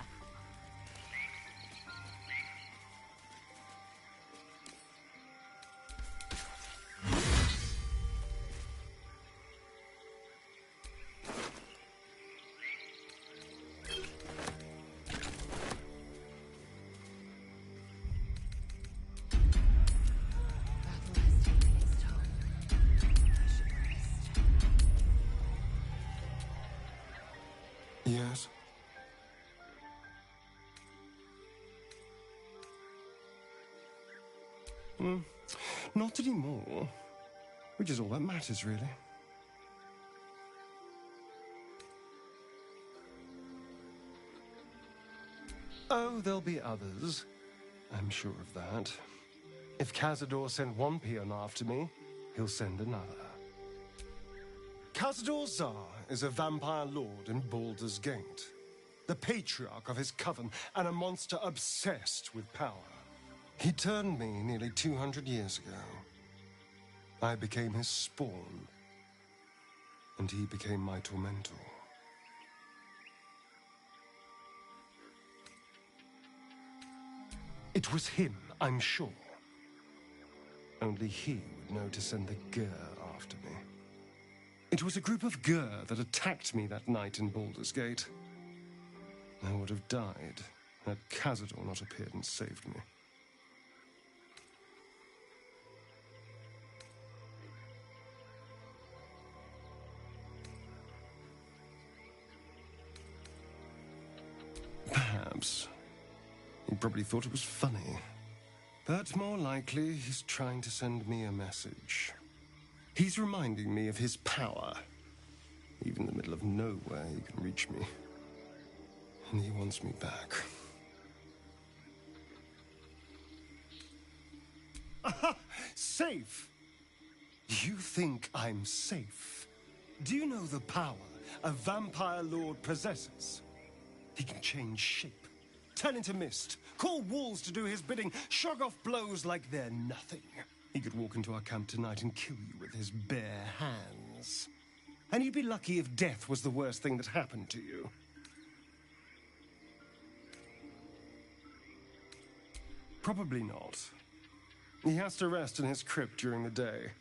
Yes? Not anymore. Which is all that matters, really. Oh, there'll be others. I'm sure of that. If Cazador sent one peon after me, he'll send another. Cazador Zar is a vampire lord in Baldur's Gate, the patriarch of his coven, and a monster obsessed with power. He turned me nearly 200 years ago. I became his spawn, and he became my tormentor. It was him, I'm sure. Only he would know to send the Gur after me. It was a group of Gur that attacked me that night in Baldur's Gate. I would have died had Cazador not appeared and saved me. Perhaps. He probably thought it was funny. But more likely, he's trying to send me a message. He's reminding me of his power. Even in the middle of nowhere, he can reach me. And he wants me back. Aha! Safe! You think I'm safe? Do you know the power a vampire lord possesses? He can change shape, turn into mist, call walls to do his bidding, shrug off blows like they're nothing. He could walk into our camp tonight and kill you with his bare hands. And you'd be lucky if death was the worst thing that happened to you. Probably not. He has to rest in his crypt during the day.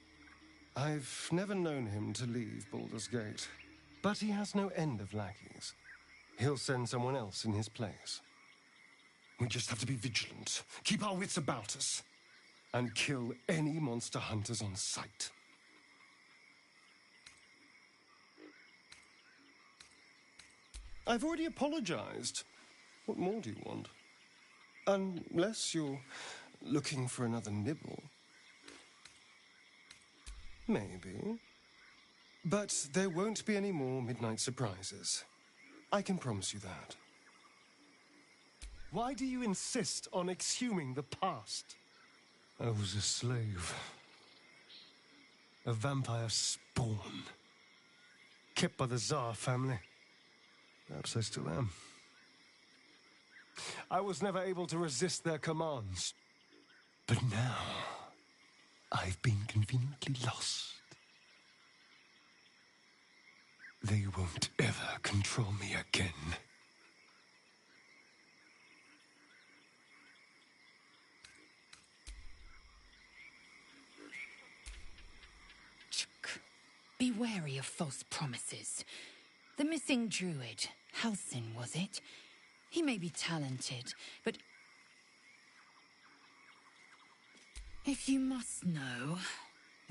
I've never known him to leave Baldur's Gate. But he has no end of lackeys. He'll send someone else in his place. We just have to be vigilant, keep our wits about us, and kill any monster hunters on sight. I've already apologized. What more do you want? Unless you're looking for another nibble. Maybe. But there won't be any more midnight surprises. I can promise you that. Why do you insist on exhuming the past? I was a slave. A vampire spawn. Kept by the Tsar family. Perhaps I still am. I was never able to resist their commands. But now, I've been conveniently lost. They won't ever control me again. Be wary of false promises. The missing druid, Halsin, was it? He may be talented, but... If you must know,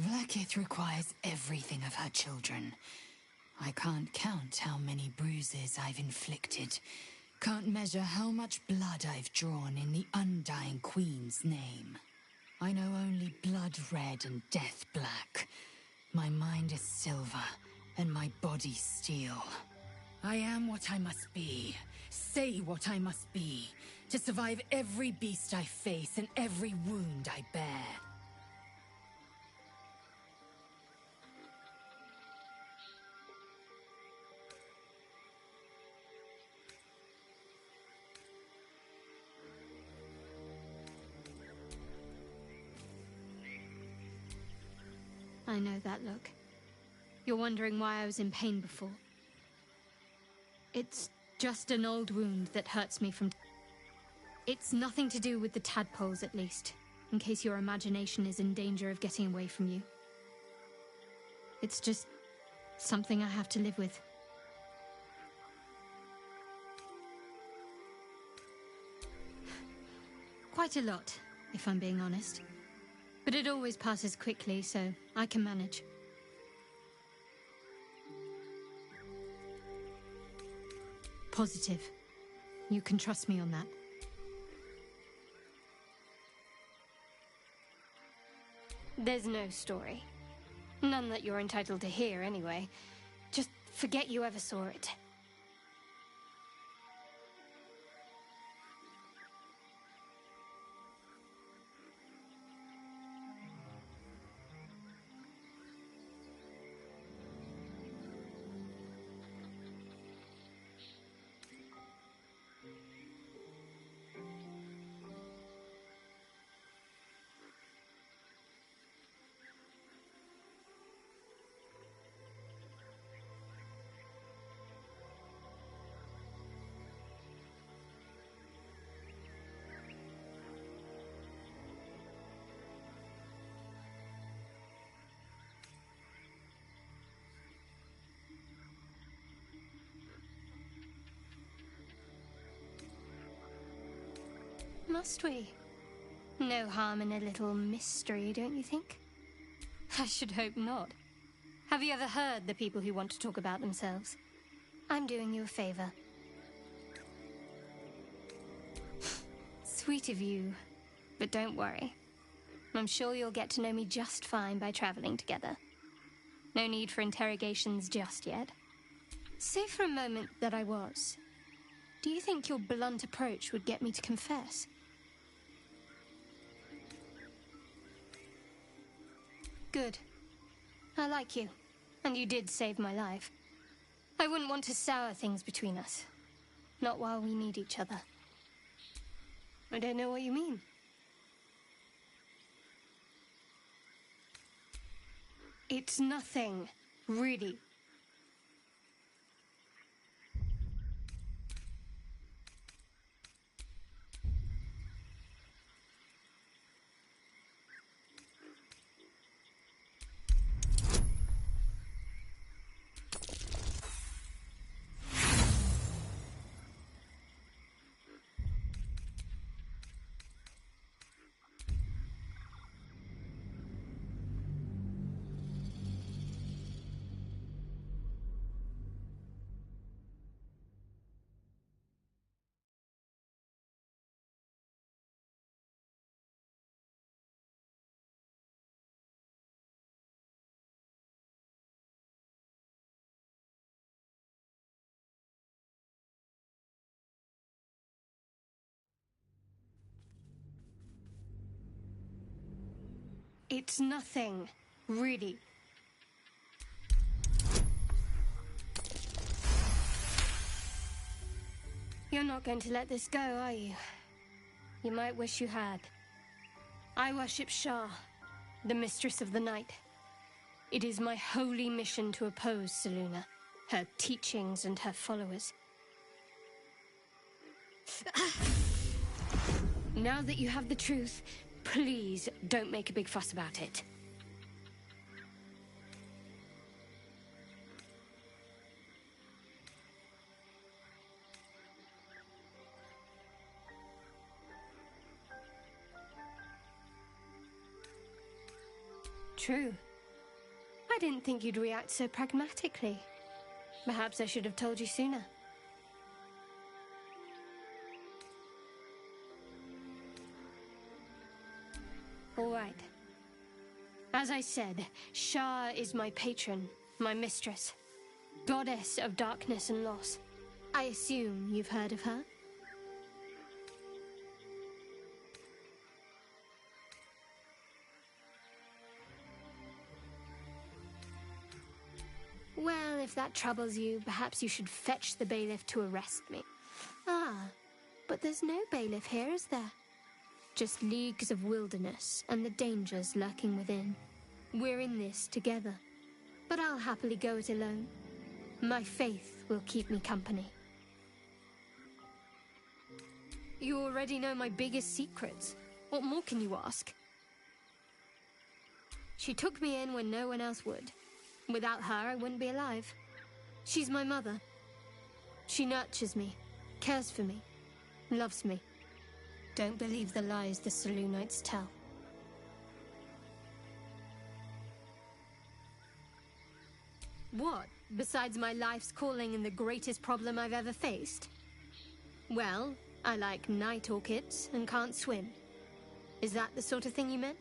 Vlaakith requires everything of her children. I can't count how many bruises I've inflicted. Can't measure how much blood I've drawn in the undying Queen's name. I know only blood red and death black. My mind is silver, and my body steel. I am what I must be, say what I must be, to survive every beast I face and every wound I bear. I know that look. You're wondering why I was in pain before. It's just an old wound that hurts me from... It's nothing to do with the tadpoles, at least, in case your imagination is in danger of getting away from you. It's just something I have to live with. Quite a lot, if I'm being honest. But it always passes quickly, so I can manage. Positive. You can trust me on that. There's no story. None that you're entitled to hear, anyway. Just forget you ever saw it. Must we? No harm in a little mystery, don't you think? I should hope not. Have you ever heard the people who want to talk about themselves? I'm doing you a favor. Sweet of you, but don't worry. I'm sure you'll get to know me just fine by traveling together. No need for interrogations just yet. Say for a moment that I was. Do you think your blunt approach would get me to confess? Good. I like you. And you did save my life. I wouldn't want to sour things between us. Not while we need each other. I don't know what you mean. It's nothing, really. It's nothing, really. You're not going to let this go, are you? You might wish you had. I worship Shah, the mistress of the night. It is my holy mission to oppose Selûne, her teachings and her followers. Now that you have the truth, please don't make a big fuss about it. True. I didn't think you'd react so pragmatically. Perhaps I should have told you sooner. All right. As I said, Shah is my patron, my mistress, goddess of darkness and loss. I assume you've heard of her? Well, if that troubles you, perhaps you should fetch the bailiff to arrest me. Ah, but there's no bailiff here, is there? Just leagues of wilderness and the dangers lurking within. We're in this together, but I'll happily go it alone. My faith will keep me company. You already know my biggest secrets. What more can you ask? She took me in when no one else would. Without her, I wouldn't be alive. She's my mother. She nurtures me, cares for me, loves me. Don't believe the lies the Selûnites tell. What, besides my life's calling and the greatest problem I've ever faced? Well, I like night orchids and can't swim. Is that the sort of thing you meant?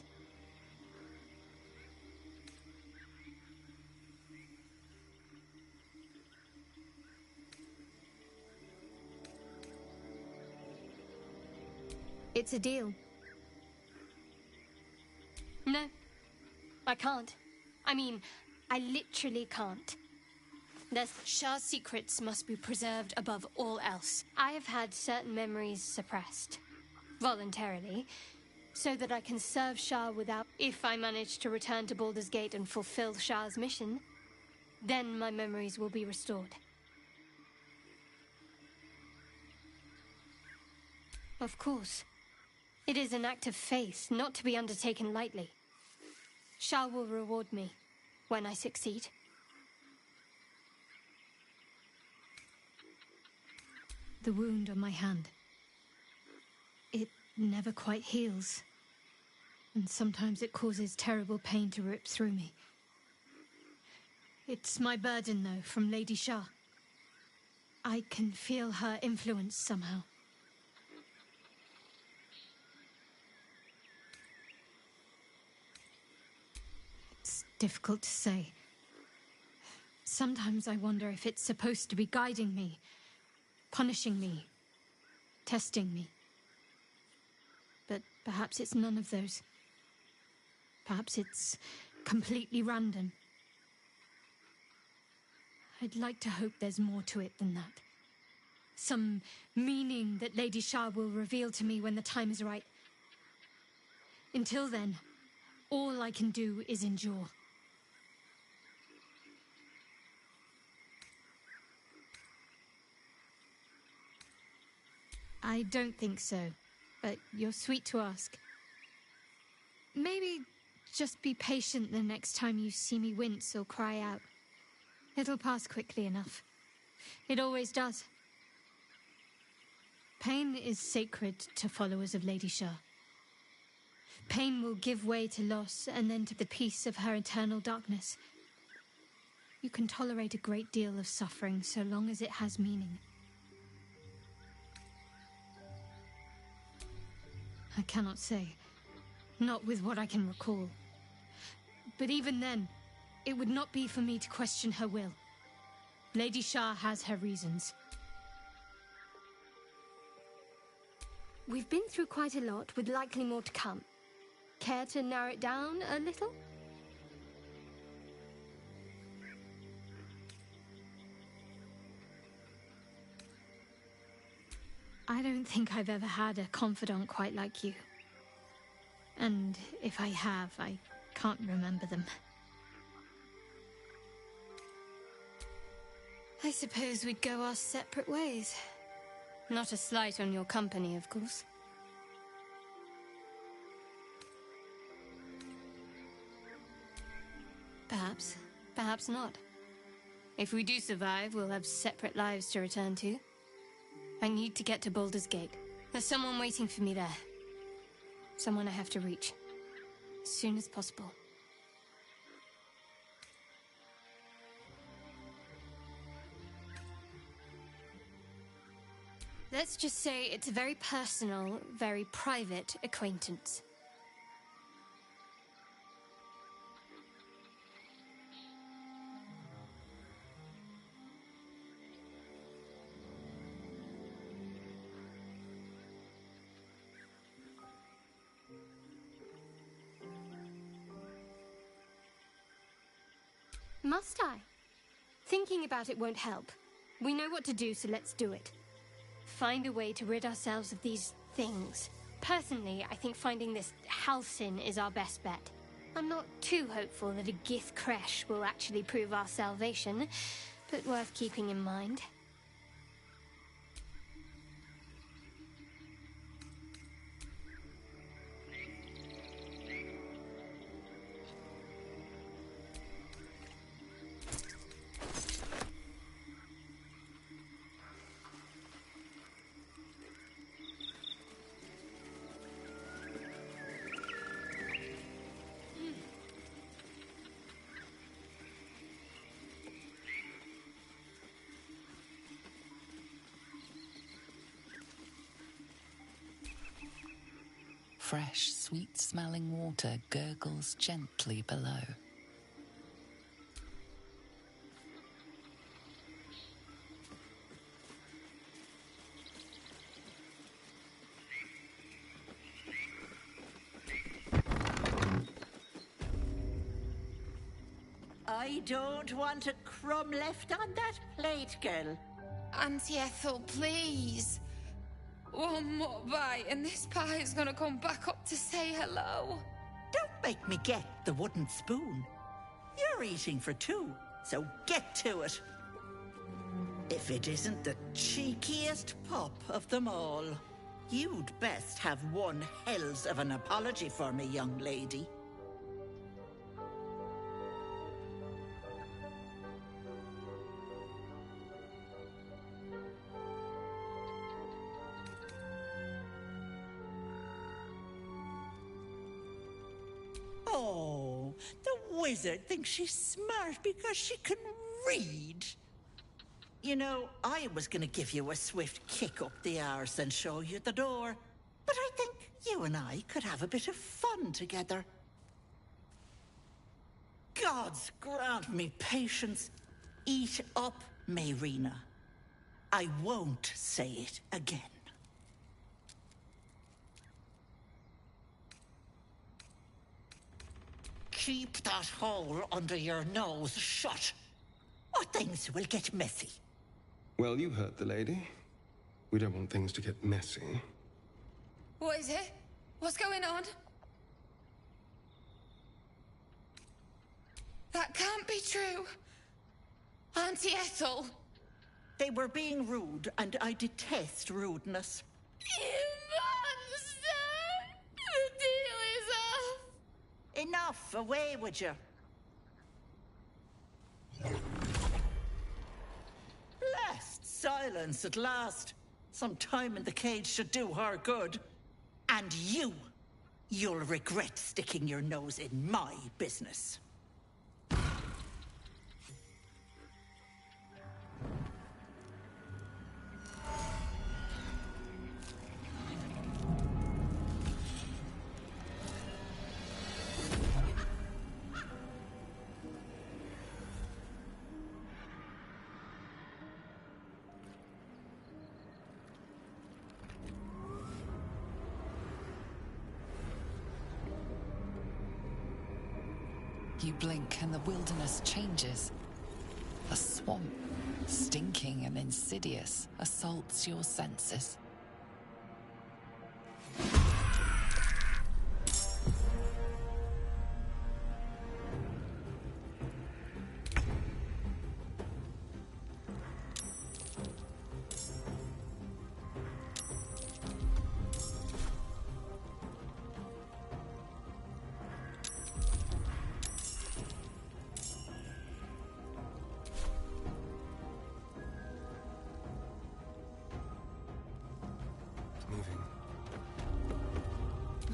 It's a deal. No, I can't. I mean, I literally can't. Shah's secrets must be preserved above all else. I have had certain memories suppressed, voluntarily, so that I can serve Shah without... If I manage to return to Baldur's Gate and fulfill Shah's mission, then my memories will be restored. Of course. It is an act of faith, not to be undertaken lightly. Shah will reward me when I succeed. The wound on my hand. It never quite heals. And sometimes it causes terrible pain to rip through me. It's my burden, though, from Lady Shah. I can feel her influence somehow. Difficult to say. Sometimes I wonder if it's supposed to be guiding me, punishing me, testing me. But perhaps it's none of those. Perhaps it's completely random. I'd like to hope there's more to it than that. Some meaning that Lady Shah will reveal to me when the time is right. Until then, all I can do is endure. I don't think so, but you're sweet to ask. Maybe just be patient the next time you see me wince or cry out. It'll pass quickly enough. It always does. Pain is sacred to followers of Lady Shah. Pain will give way to loss and then to the peace of her eternal darkness. You can tolerate a great deal of suffering so long as it has meaning. I cannot say. Not with what I can recall. But even then, it would not be for me to question her will. Lady Shah has her reasons. We've been through quite a lot, with likely more to come. Care to narrow it down a little? I don't think I've ever had a confidant quite like you. And if I have, I can't remember them. I suppose we'd go our separate ways. Not a slight on your company, of course. Perhaps. Perhaps not. If we do survive, we'll have separate lives to return to. I need to get to Baldur's Gate. There's someone waiting for me there. Someone I have to reach. As soon as possible. Let's just say it's a very personal, very private acquaintance. Must I? Thinking about it won't help. We know what to do, so let's do it. Find a way to rid ourselves of these things. Personally, I think finding this Halcyon is our best bet. I'm not too hopeful that a Gith Kresh will actually prove our salvation, but worth keeping in mind. Fresh, sweet-smelling water gurgles gently below. I don't want a crumb left on that plate, girl. Auntie Ethel, please. One more bite and this pie is gonna come back up to say hello. Don't make me get the wooden spoon. You're eating for two, so get to it. If it isn't the cheekiest pup of them all, you'd best have one hells of an apology for me, young lady. Oh, the wizard thinks she's smart because she can read. You know, I was gonna give you a swift kick up the arse and show you the door, but I think you and I could have a bit of fun together. Gods grant me patience. Eat up, Mayrina. I won't say it again. Keep that hole under your nose shut, or things will get messy. Well, you heard the lady. We don't want things to get messy. What is it? What's going on? That can't be true. Auntie Ethel. They were being rude, and I detest rudeness. You monster! The deal is off! Enough! Away with you! Blessed silence at last. Some time in the cage should do her good. And you'll regret sticking your nose in my business. You blink and the wilderness changes. A swamp, stinking and insidious, assaults your senses.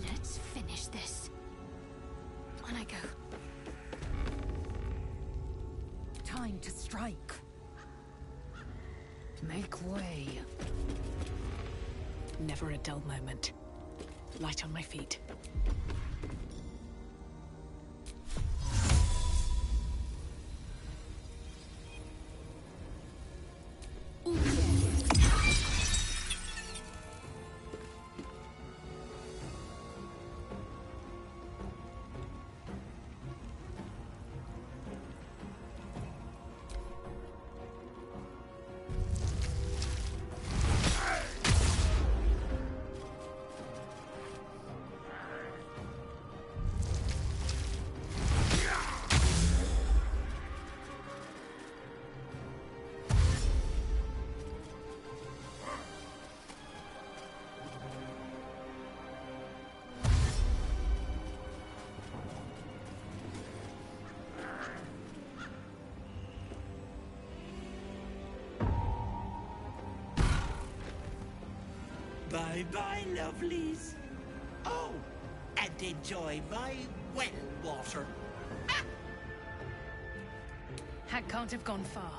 Let's finish this. On I go. Time to strike. Make way. Never a dull moment. Light on my feet. Bye-bye, lovelies. Oh, and enjoy my well water. Hag can't have gone far.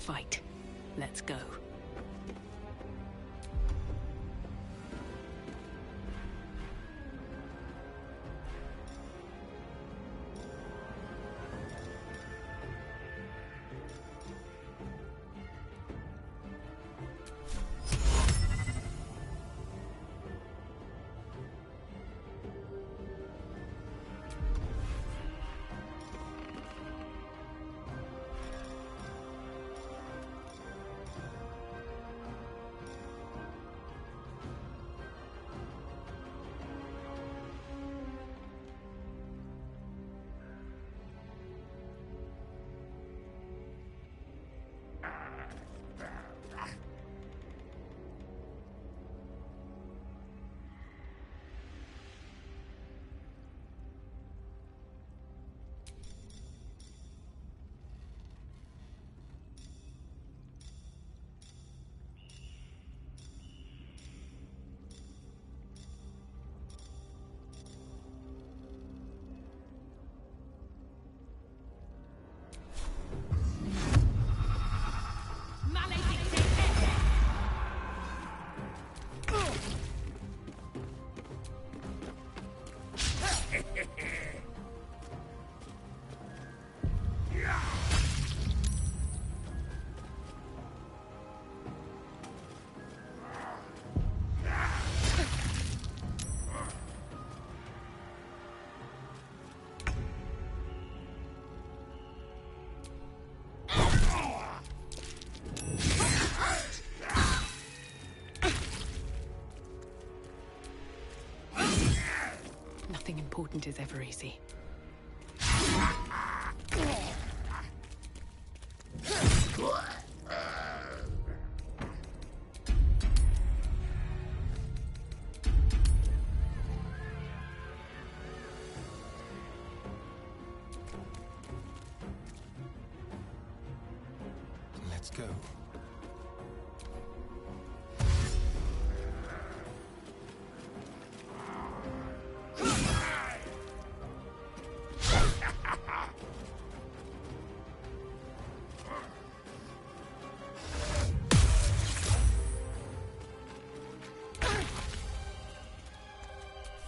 fight. Let's go. Nothing important is ever easy. Let's go.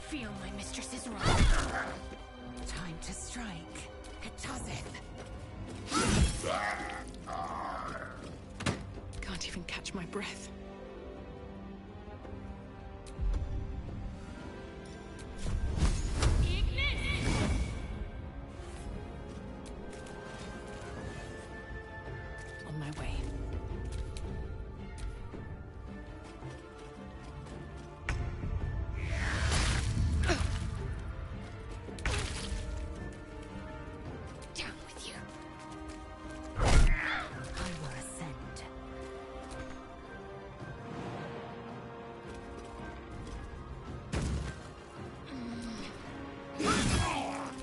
Feel my mistress's wrath. Time to strike. Katazeth. Can't even catch my breath. On my way. Down with you. I will ascend.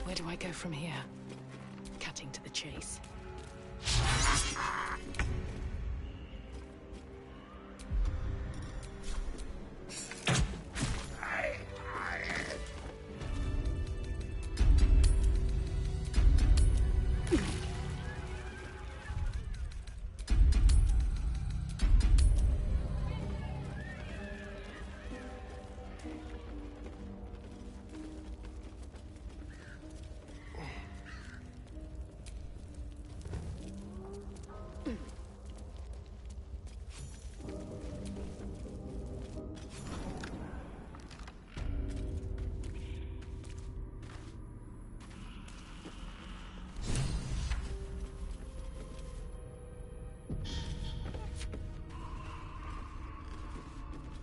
Where do I go from here? Cutting to the chase.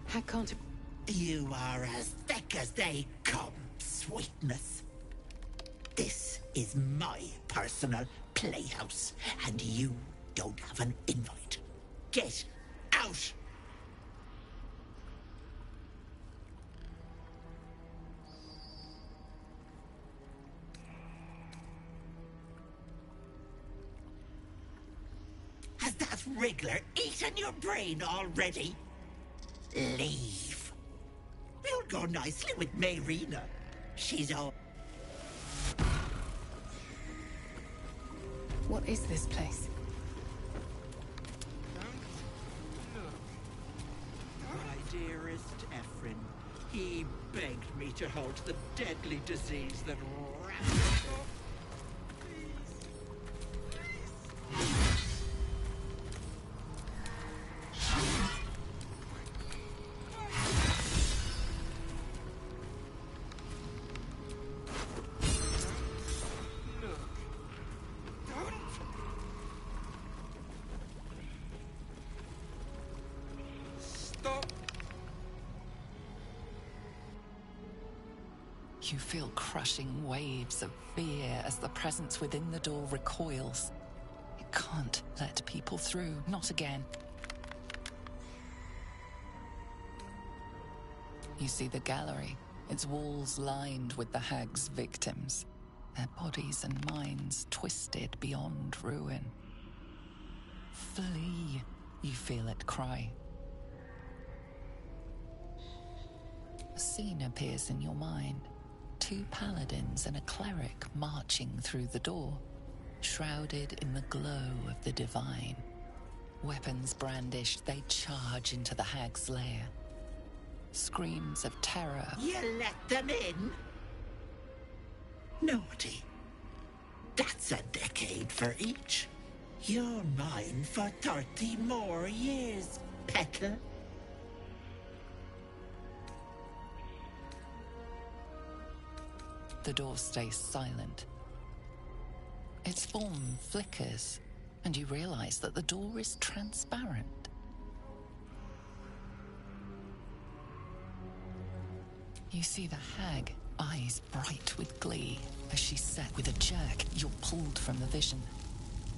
How can't it... You are as thick as they come, sweetness. This is my personal playhouse, and you don't have an invite. Get out! Has that wriggler eaten your brain already? Leave. You'll go nicely with Mayrina. She's all... What is this place? dearest Ephraim. He begged me to halt the deadly disease that ravaged. You feel crushing waves of fear as the presence within the door recoils. It can't let people through, not again. You see the gallery, its walls lined with the hag's victims, their bodies and minds twisted beyond ruin. Flee, you feel it cry. A scene appears in your mind. 2 paladins and a cleric marching through the door, shrouded in the glow of the divine. Weapons brandished, they charge into the hag's lair. Screams of terror. You let them in? Naughty. That's a decade for each. You're mine for 30 more years, petal. The door stays silent. Its form flickers, and you realize that the door is transparent. You see the hag, eyes bright with glee, as she said with a jerk, you're pulled from the vision.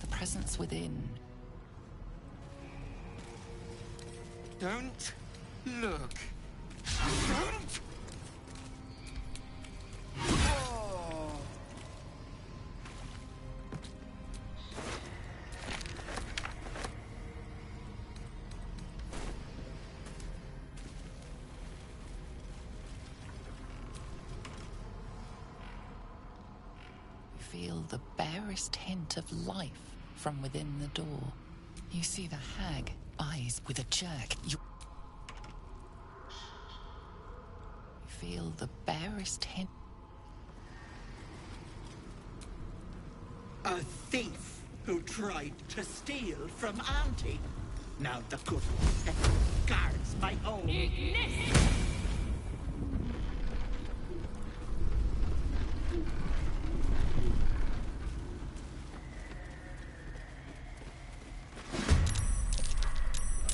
The presence within. Don't look. Don't! Feel the barest hint of life from within the door. You see the hag, eyes with a jerk. You feel the barest hint. A thief who tried to steal from Auntie. Now the good petal guards my home.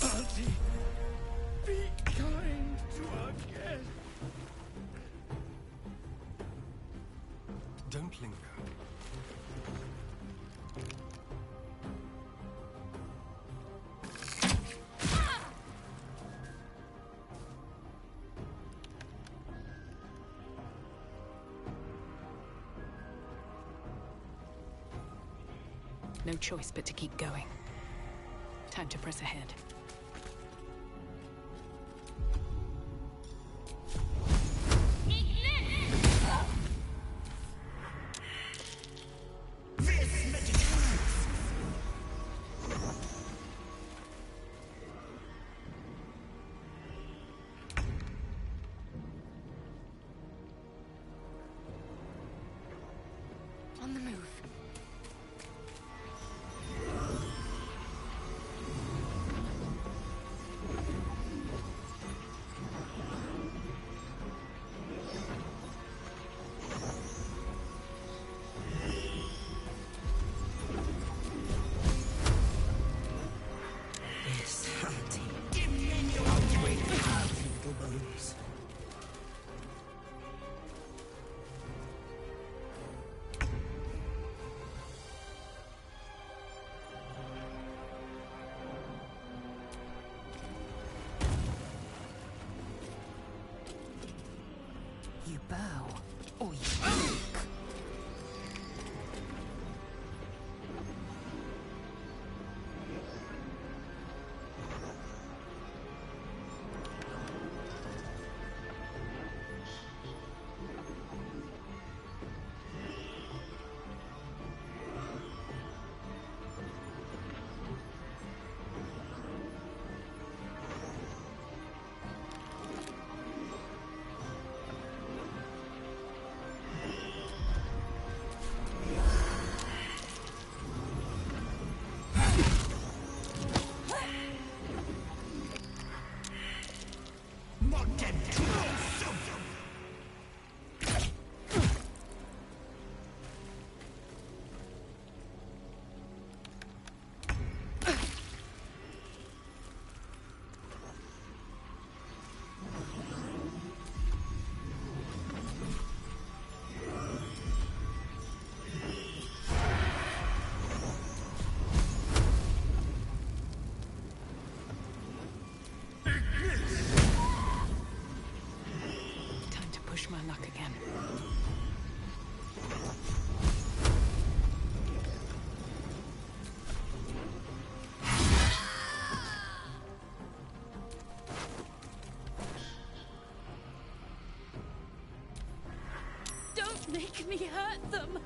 Auntie, be kind to our guest. Don't linger. No choice but to keep going. Time to press ahead. On the move. Yes, Auntie. Outweigh the little bones. Don't make me hurt them!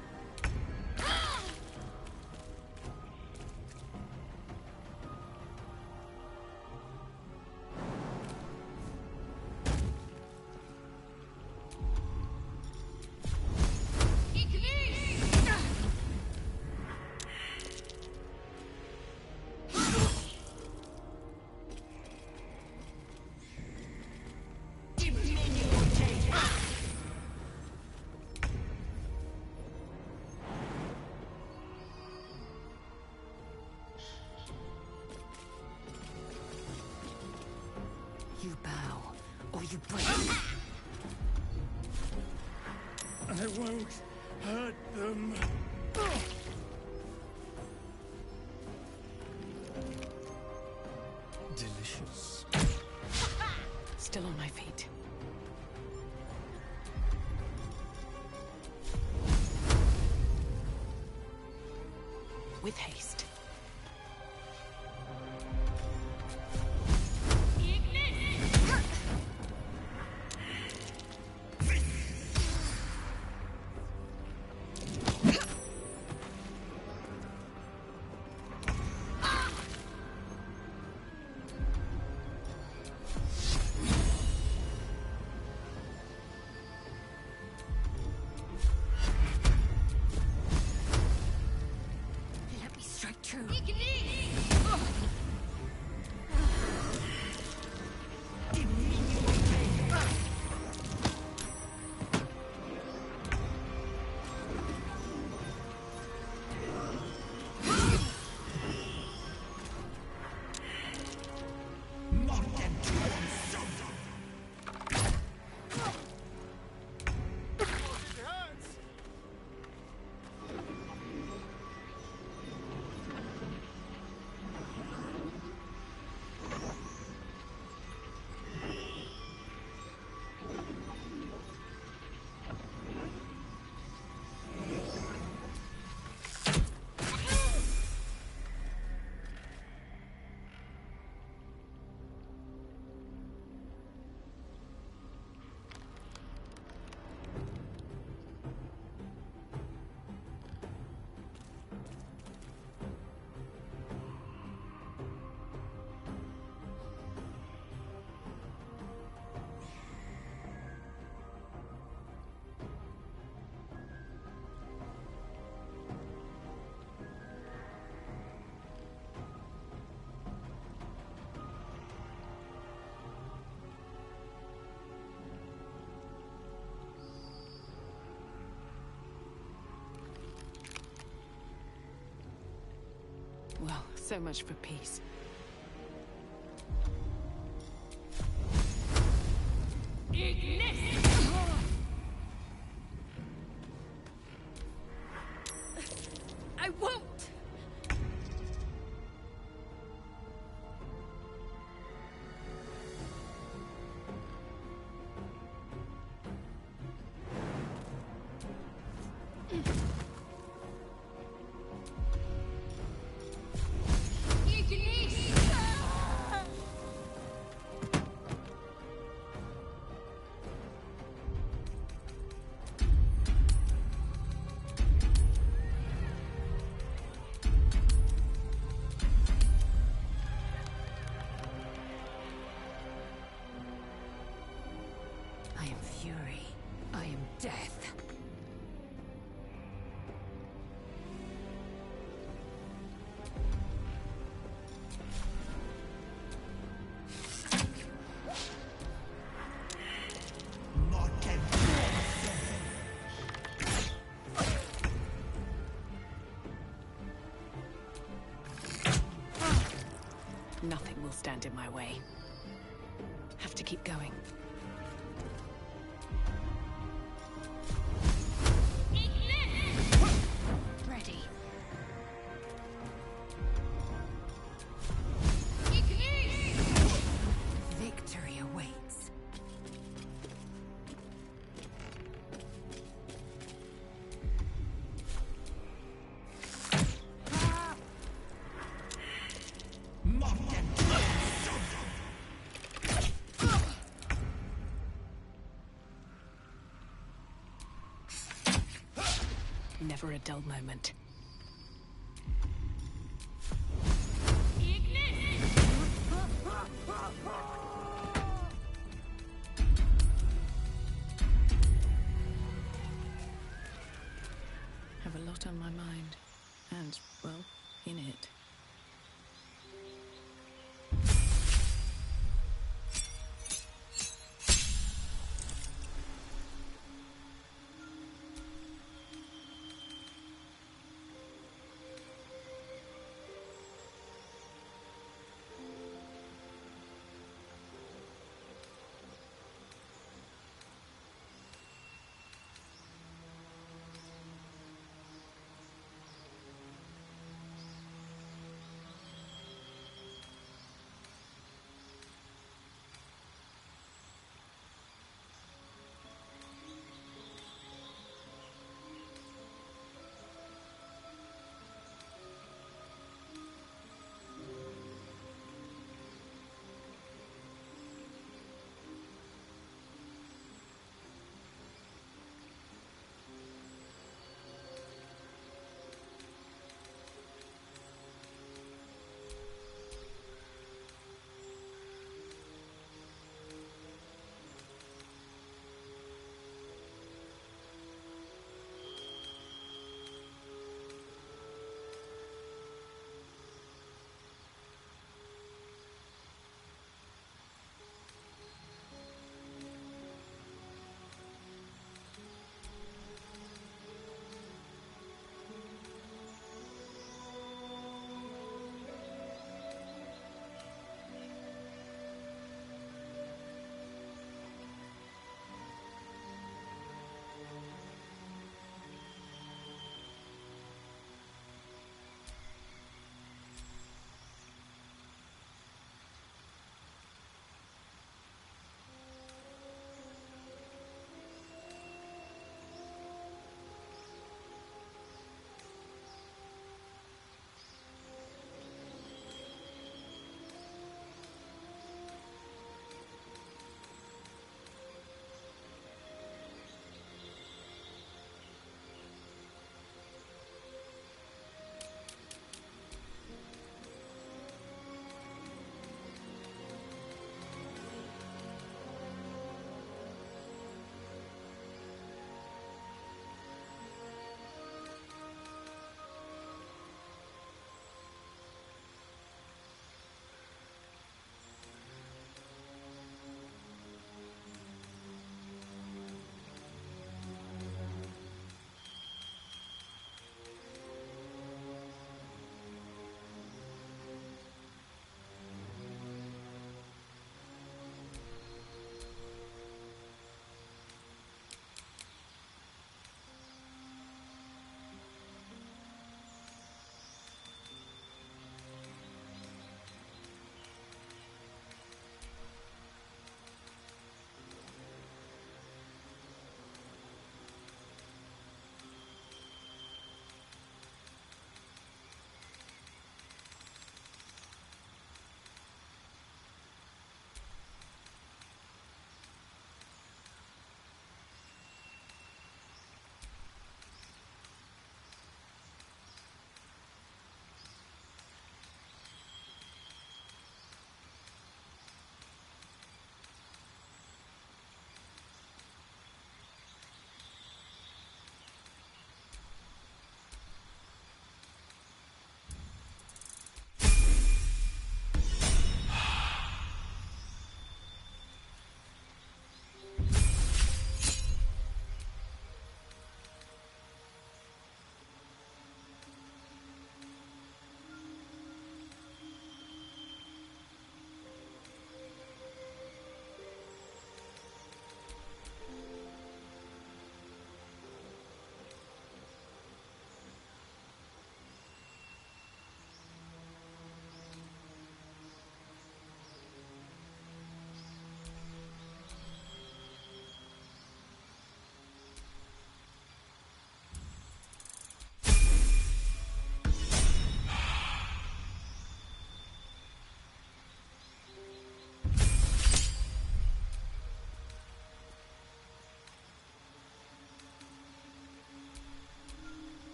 You bow, or you break. I won't hurt them. Delicious. Still on my feet. With haste. Let me strike true. Well, so much for peace. I won't! I am fury. I am death. Nothing will stand in my way. Have to keep going. Ready. Victory awaits. Never a dull moment. Have a lot on my mind, and, well, in it.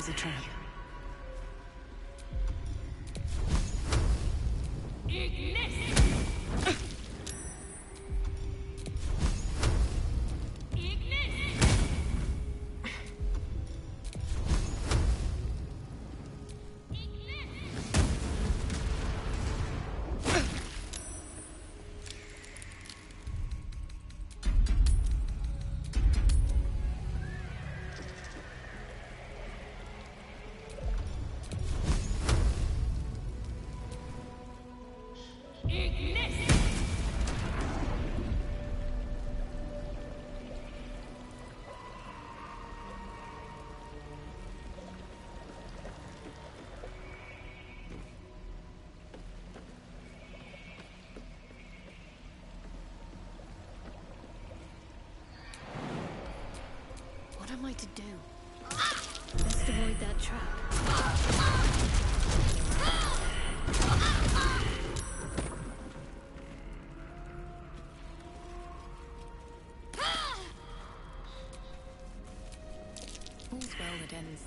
There's a trap. What am I to do? Best avoid that trap. All's well that ends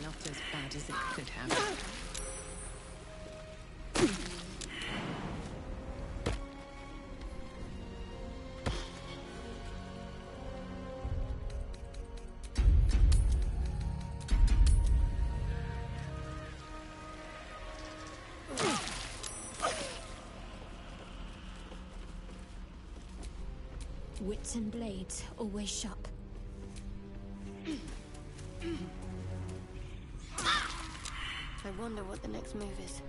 not as bad as it could have. Wits and blades, always sharp. I wonder what the next move is.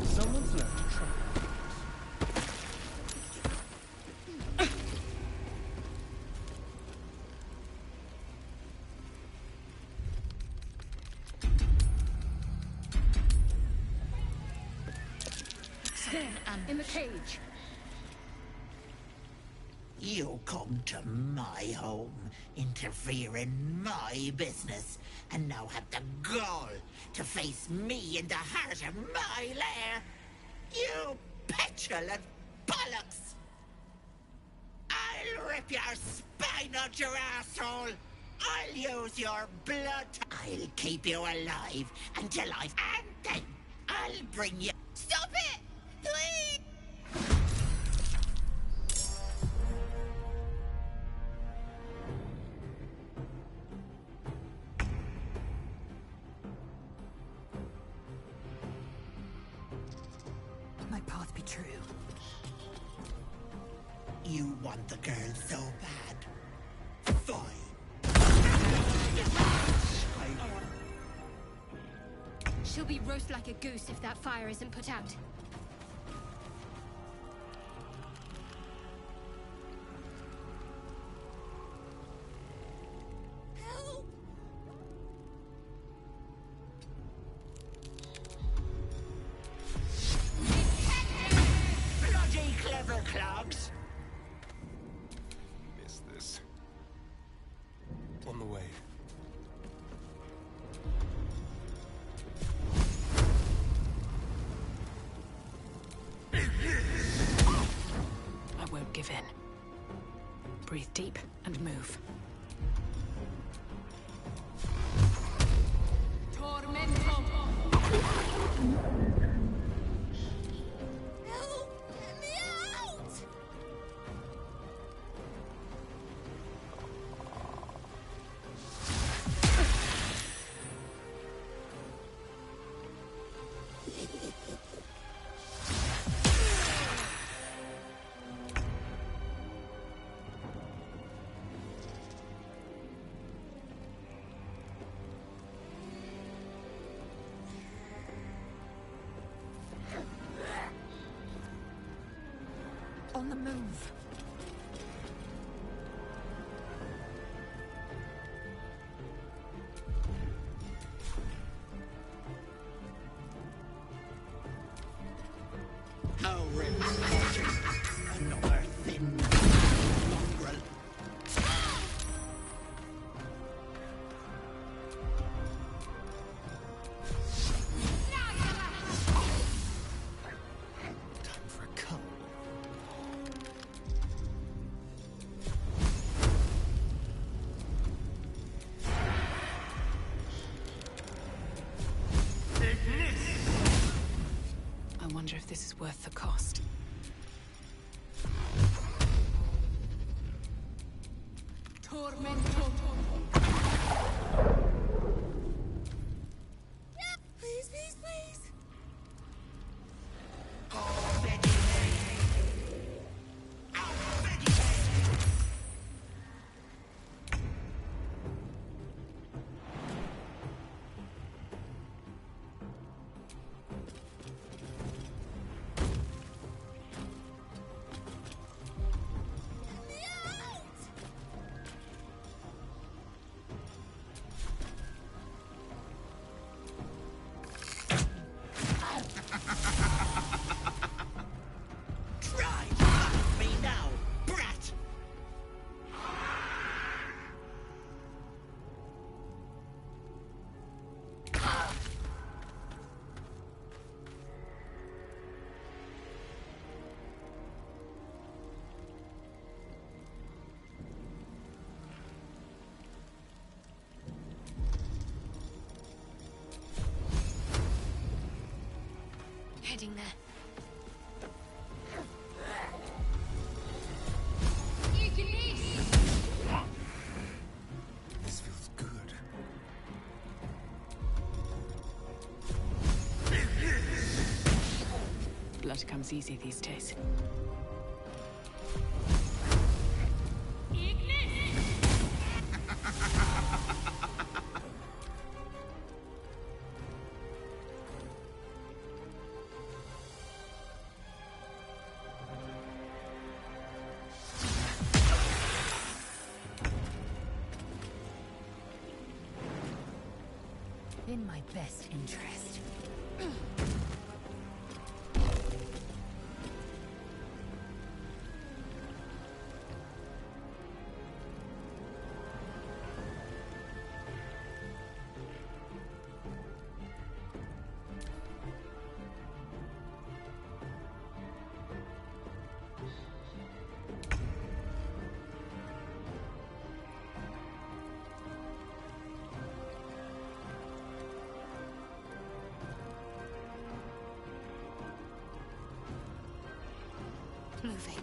Someone's left a trap. In the cage. You come to my home, interfere in my business, and now have the gall to face me in the heart of my lair. You petulant bollocks! I'll rip your spine out your asshole! I'll use your blood. I'll keep you alive until and then I'll bring you. Stop it! Please! My path be true. You want the girl so bad. Fine. She'll be roast like a goose if that fire isn't put out. Bloody clever clogs! Miss this. On the way. I won't give in. Breathe deep and move. On the move. Oh, another thin mongrel. wonder if this is worth the cost. Tormento. Please, please, please. Try to fight me now, brat! Heading there. This feels good. Blood comes easy these days. In my best interest. Moving.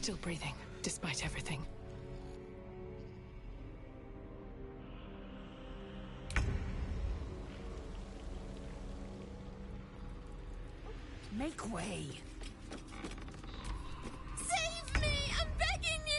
Still breathing, despite everything. Make way. Save me! I'm begging you!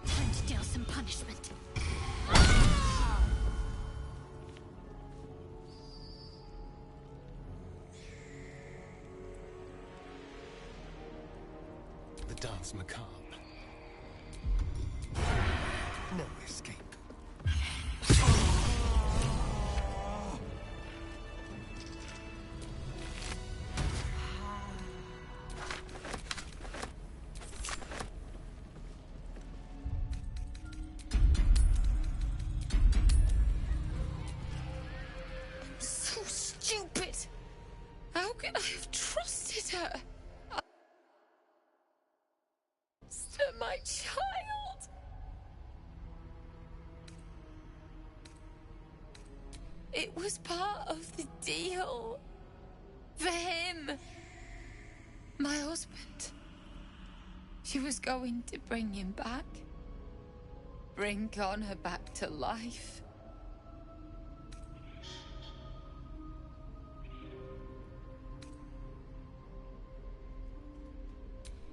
Time to deal some punishment. The dance macabre. No escape. So stupid! How could I have trusted her? My child! It was part of the deal. For him. My husband. She was going to bring him back. Bring Connor back to life.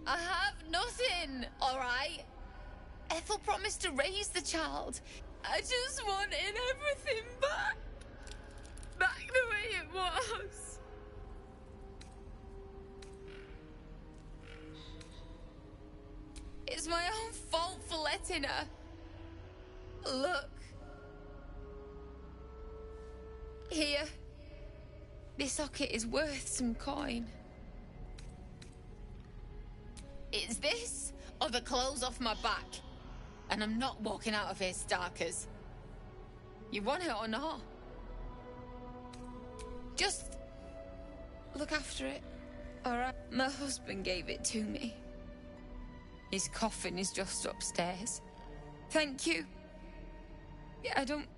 I have nothing, all right? Ethel promised to raise the child. I just wanted everything back. Back the way it was. It's my own fault for letting her. Look. Here. This socket is worth some coin. It's this or the clothes off my back. And I'm not walking out of here, Starkers. You want it or not? Just look after it, all right? My husband gave it to me. His coffin is just upstairs. Thank you. I don't...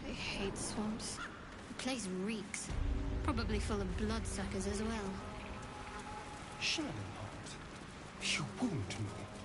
I hate swamps. The place reeks. Probably full of bloodsuckers as well. Charlotte, you wound me.